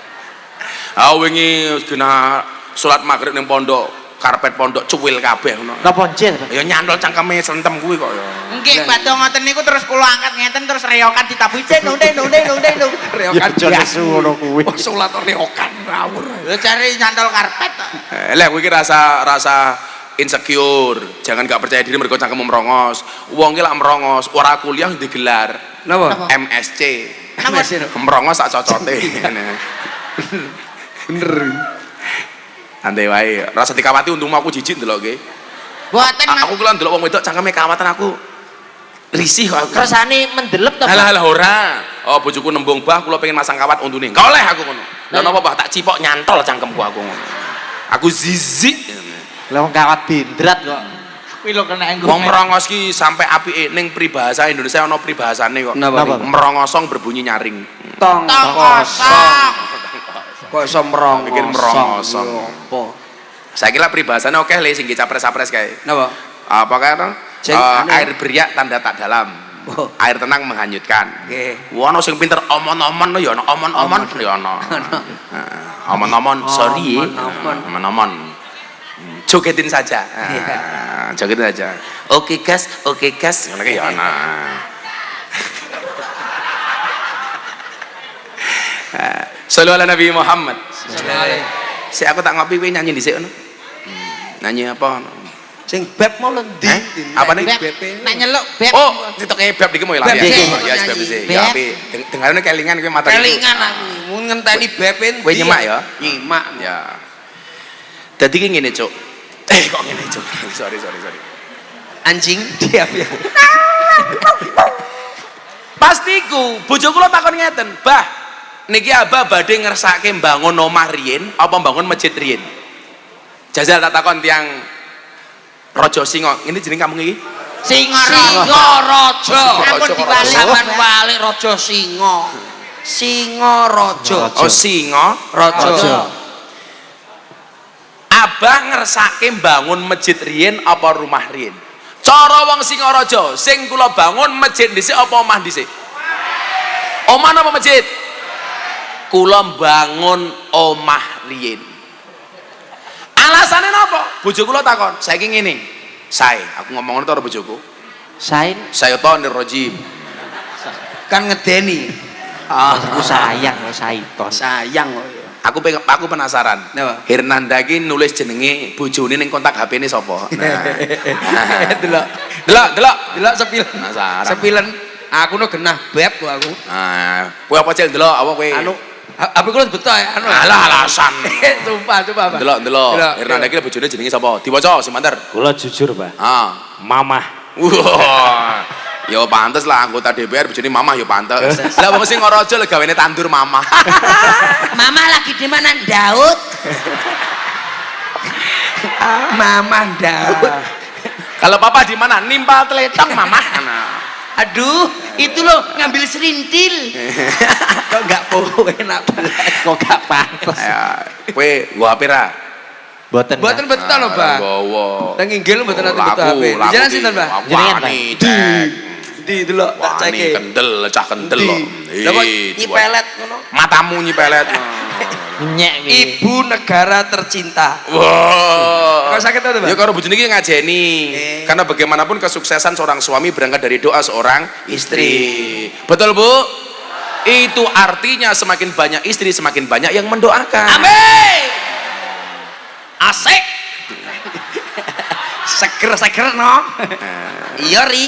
wingi kena salat maghrib ning pondok, karpet pondok cuwil kabeh ngono. Napa njil? Ya nyantol cangkeme slentem kuwi kok ya. Nggih, badhe ngoten niku terus kula angkat ngeten terus reyokan ditabuhi nung. Reokan Biasa ngono kuwi. Oh, salat reokan ngawur. Lho cari nyantol karpet kok. Lah kuwi ki rasa insecure, jangan gak percaya diri mergo cangkemmu merongos. Wong ki lak merongos, ora kuliah digelar. Napa? MSc. Napa? Merongos sak cocote. Bener. Andai wae, rasa dikawati untung aku jijik ndelokke. Mboten Aku ki lak ndelok wong wedok cangkeme kawatan aku risih kok aku. Kersane mendelep to. Halah ora. Oh bojoku nembung bah kula pengen masang kawat untune. Enggak oleh aku ngono. Lah napa bah tak cipok nyantol cangkemku aku ngono. Aku zizik. Lah wong kawat bindrat kok. kuwi lho kena engko. Wong merongos ki sampai apike ning pribahasa Indonesia ana pribahasane kok. Napa? Merongosong berbunyi nyaring. Tong kosong. Kok iso merongos. Bikin merongosong. Apa? Saya kira pribahasane oke le sing capres-capres kae. Napa? Apa kan? Anu. Air beriak tanda tak dalam. Oh. Air tenang menghanyutkan. Nggih. Wono sing pinter omon-omon ya ana, omon-omon ya ana. Heeh. Omon-omon, sorry. Omon-omon. Jogetin saja. Jogetin saja. Oke, gas. Ngono ki ya ana. Sallu ala Nabi Muhammad. Sik aku tak ngopi kowe nyanyi dhisik ngono. Nyanyi apa? Sing beb mau lendi. Apa nih? Nek nyeluk beb. Oh, ditoke beb iki mau ya. Beb iki. Ya beb dhisik. Beb. Ya api. Dengarane kelingan kowe mata. Kelingan aku. Mun ngenteni bepen. Kowe nyemak ya? Nyimak. Ya. Dadi ki ngene, Cuk. Kok ngene, Cuk. Sorry. Anjing diam ya. Pastiku, bojo kula takon ngeten, "Bah, niki Abah badhe ngersake mbangun omah riyin apa mbangun masjid riyin?" Jajal tak takon tiang Raja Singa. Ini jeneng kampung iki? Singaraja. Ampun diwali. Sampeyan wali Raja Singa. Singaraja. Oh, Singa Raja. Abah ngersake mbangun masjid riyin apa rumah riyin? Cara wong Singaraja, sing kula bangun masjid dhisik apa omah dhisik? Omah apa masjid? Kula bangun omah riyin. Alasane napa? Bojo kula takon, saiki ngene. Sae, aku ngomong ngono karo bojoku. Sain Sayyitonir rajim. Kan ngedeni. aku sayang kok Saiton. Sayang kok. Aku penasaran. Napa? Hernanda ki nulis jenenge bojone ning kontak HP-ne sapa? Delok sepilen. Penasaran. Sepilen. Aku no genah beb kok aku. Nah, kowe apa cel delok apa kowe? Anu HP kula beto ya anu. Alah alasan. Sumpah Pak. Delok. Hernanda ki bojone jenenge sapa? Diwaca sing manter. Kula jujur, Pak. Mamah. Wah. Ya pantes lah anggota DPR bojone mamah ya pantes. Lah wong sing ngaraja le gawene tandur mamah. Mama lagi di mana? Daud. Mamah Daud. Kalau papa di mana? Nimpal teletong mamah. Aduh, itu loh ngambil serintil. Kok enggak powe enak banget. Kok gak pantes. Ya, kowe nggo HP ra? Boten. Mboten betul lho, Pak. Nggowo. Nang inggil mboten ate betul HP. Jenengan sinten, Pak? Jenengan, Pak? Di delok tak Wani cek. kendel, cah kendel lho. Lah kok nyipelet ngono. Matamu nyipelet. Nyek wi. Ibu negara tercinta. Wah. Kok sakit tuh, Pak? Ya karo bojone iki ngajeni. Eh. Karena bagaimanapun kesuksesan seorang suami berangkat dari doa seorang istri. Betul, Bu? Itu artinya semakin banyak istri semakin banyak yang mendoakan. Amin. Asik. Seger no. Iya ri.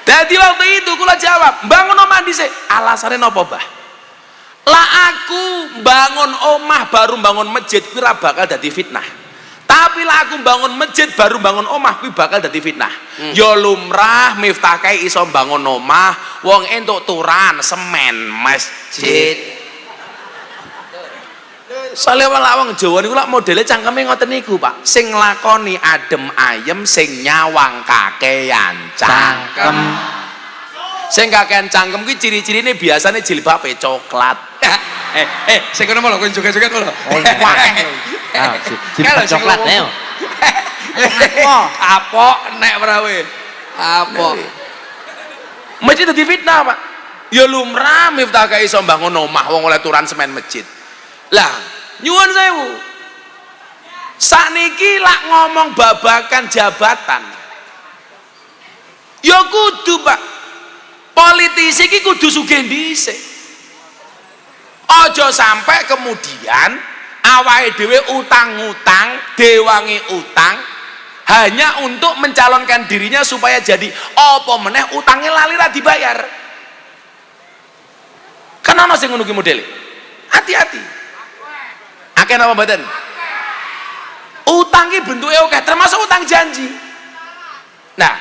Jadi waktu itu kula jawab, bangun omah dhisik. Alasane napa, Mbah? Lah aku bangun omah baru bangun masjid kuwi ora bakal dadi fitnah. Tapi lah aku bangun masjid baru bangun omah kuwi bakal dadi fitnah. Ya lumrah Miftah kae iso bangun omah, wong entuk turan semen masjid. Soale wong Jawa niku lak modele cangkeme ngoten niku, Pak. Sing nglakoni adem ayem, sing nyawang kakean cangkem. Sing kakean cangkem kuwi ciri-cirine biasane jilbabe coklat. Sing kono lho kowe joget-joget lho. Jilbab coklat ayo. Apa nek ora we? Apa? Masjid dadi fitnah, Pak. Ya lumrah Miftah gak iso bangun omah wong oleh turan semen masjid. Lah, nyuwun sewu. Sakniki lak ngomong babakan jabatan. Ya kudu, Pak. Politisi iki kudu sugih dhisik. Aja sampai kemudian awake dhewe utang-utang, dewangi utang hanya untuk mencalonkan dirinya supaya jadi apa meneh utangnya lali ra dibayar. Kan ana sing ngono ki modele. Hati-hati. Akeh napa mboten? Utang ki bentuke akeh, termasuk utang janji. Nah,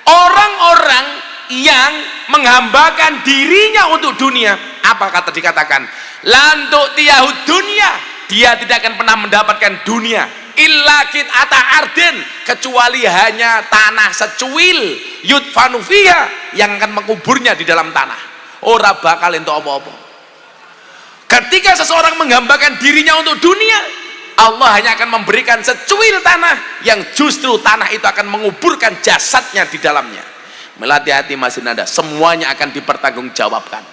orang-orang yang menghambakan dirinya untuk dunia, apa kata dikatakan? Lantuk tiyahud dunia, dia tidak akan pernah mendapatkan dunia illa kit ata arden, kecuali hanya tanah secuil yudfanu fiha, yang akan menguburnya di dalam tanah. Ora bakal entuk apa-apa. Ketika seseorang menghambakan dirinya untuk dunia, Allah hanya akan memberikan secuil tanah yang justru tanah itu akan menguburkan jasadnya di dalamnya. Hati-hati Mas Nanda, semuanya akan dipertanggungjawabkan.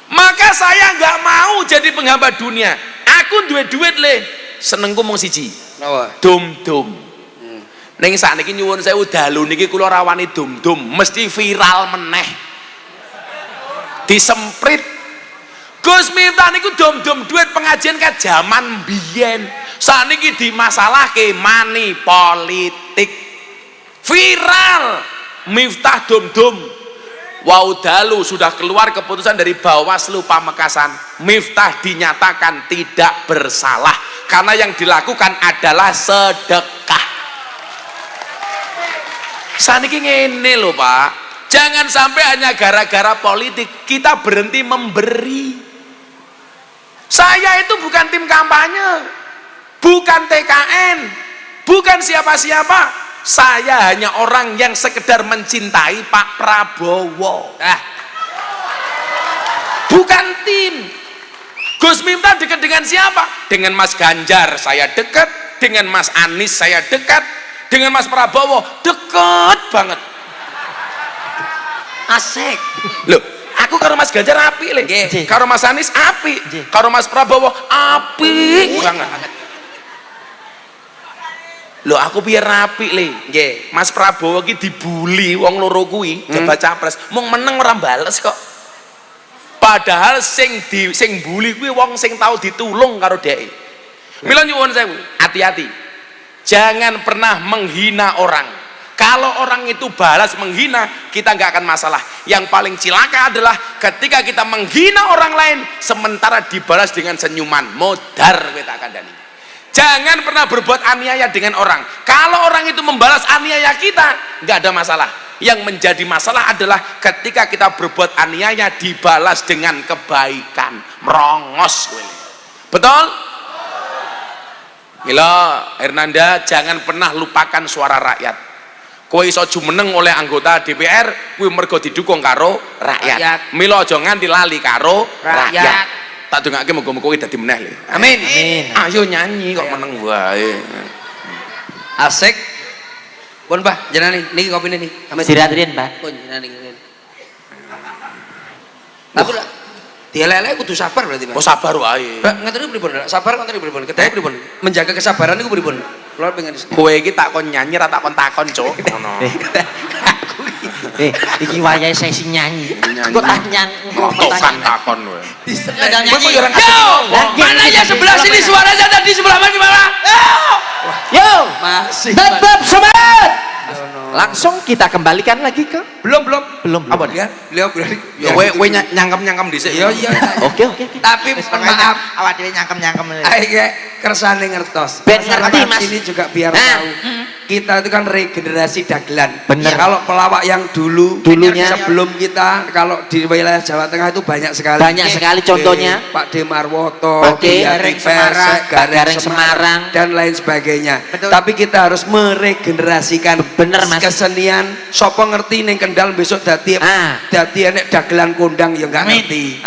Maka saya nggak mau jadi penghamba dunia. Aku duit le, senengku mung siji. Dum-dum. Ning sakniki nyuwun sewu dalu niki kula rawani dum-dum, mesti viral meneh. Disemprit. Gus Miftah niku dum-dum duit pengajian ka jaman biyen. Sakniki dimasalahke money politik. Viral. Miftah dum-dum. Wau dalu sudah keluar keputusan dari Bawaslu Pamekasan, Miftah dinyatakan tidak bersalah karena yang dilakukan adalah sedekah. Saniki ngene lho Pak, jangan sampai hanya gara-gara politik kita berhenti memberi. Saya itu bukan tim kampanye, bukan TKN, bukan siapa-siapa. Saya hanya orang yang sekedar mencintai Pak Prabowo. Bukan tim. Gus Miftah dekat dengan siapa? Dengan Mas Ganjar saya dekat, dengan Mas Anies saya dekat, dengan Mas Prabowo dekat banget. Asik. Loh, aku karo Mas Ganjar apik le. Karo Mas Anies apik. Karo Mas Prabowo apik banget. Loh aku biar rapi le, Mas Prabowo ki dibully wong loro kuwi, coba capres, mung meneng ora bales kok. Padahal sing bully kuwi wong sing tau ditulung karo dhek. Mila nyuwun sewu, hati-hati. Jangan pernah menghina orang. Kalau orang itu balas menghina, kita nggak akan masalah. Yang paling cilaka adalah ketika kita menghina orang lain sementara dibalas dengan senyuman. Modar kita kandhani. Jangan pernah berbuat aniaya dengan orang. Kalau orang itu membalas aniaya kita, nggak ada masalah. Yang menjadi masalah adalah ketika kita berbuat aniaya dibalas dengan kebaikan. Merongos. Betul? Mila, Hernanda, jangan pernah lupakan suara rakyat. Kowe iso jumeneng oleh anggota DPR, kuwi mergo didukung karo rakyat. Mila aja nganti lali karo rakyat. Tak dongake muga-muga kowe dadi meneh le. Amin. Ayo nyanyi kok meneng wae. Asik. Pun Pak, jenengan niki kopine niki. Siratrin, Pak. Pun jenengan niki. Tapi lah dielek-elek kudu sabar berarti, Pak. Oh sabar wae. Ngoten niku pripun? Sabar ngoten niku pripun? Kedae pripun? Menjaga kesabaran niku pripun? Kula pengen Kowe iki takon nyanyi ra takon Cuk. Ngono. Iki wayahe sesi nyanyi. Kok tak nyanyi. Takon kowe. Mana ya sebelah sini suaranya tadi sebelah mana gimana? Yo, Masih. tetap semangat. Langsung kita kembalikan lagi ke Belum. Apa dia? Beliau berarti. Ya kowe nyangkem dhisik. Iya. Oke. Tapi maaf, awak dhewe nyangkem. ae kersane ngertos. Ben ngerti, Mas. Ini juga biar Nah. tahu. Kita itu kan regenerasi dagelan. Bener. Kalau pelawak yang Dulunya. sebelum kita, kalau di wilayah Jawa Tengah itu banyak sekali. Banyak sekali contohnya. Pak D Marwoto, Pak D, Gareng Gareng Semarang, dan lain sebagainya. Betul. Tapi kita harus meregenerasikan Bener, Mas. kesenian. Sopo ngerti ning Kendal besok dadi Ah. enek dagelan kondang ya nggak Amin. ngerti.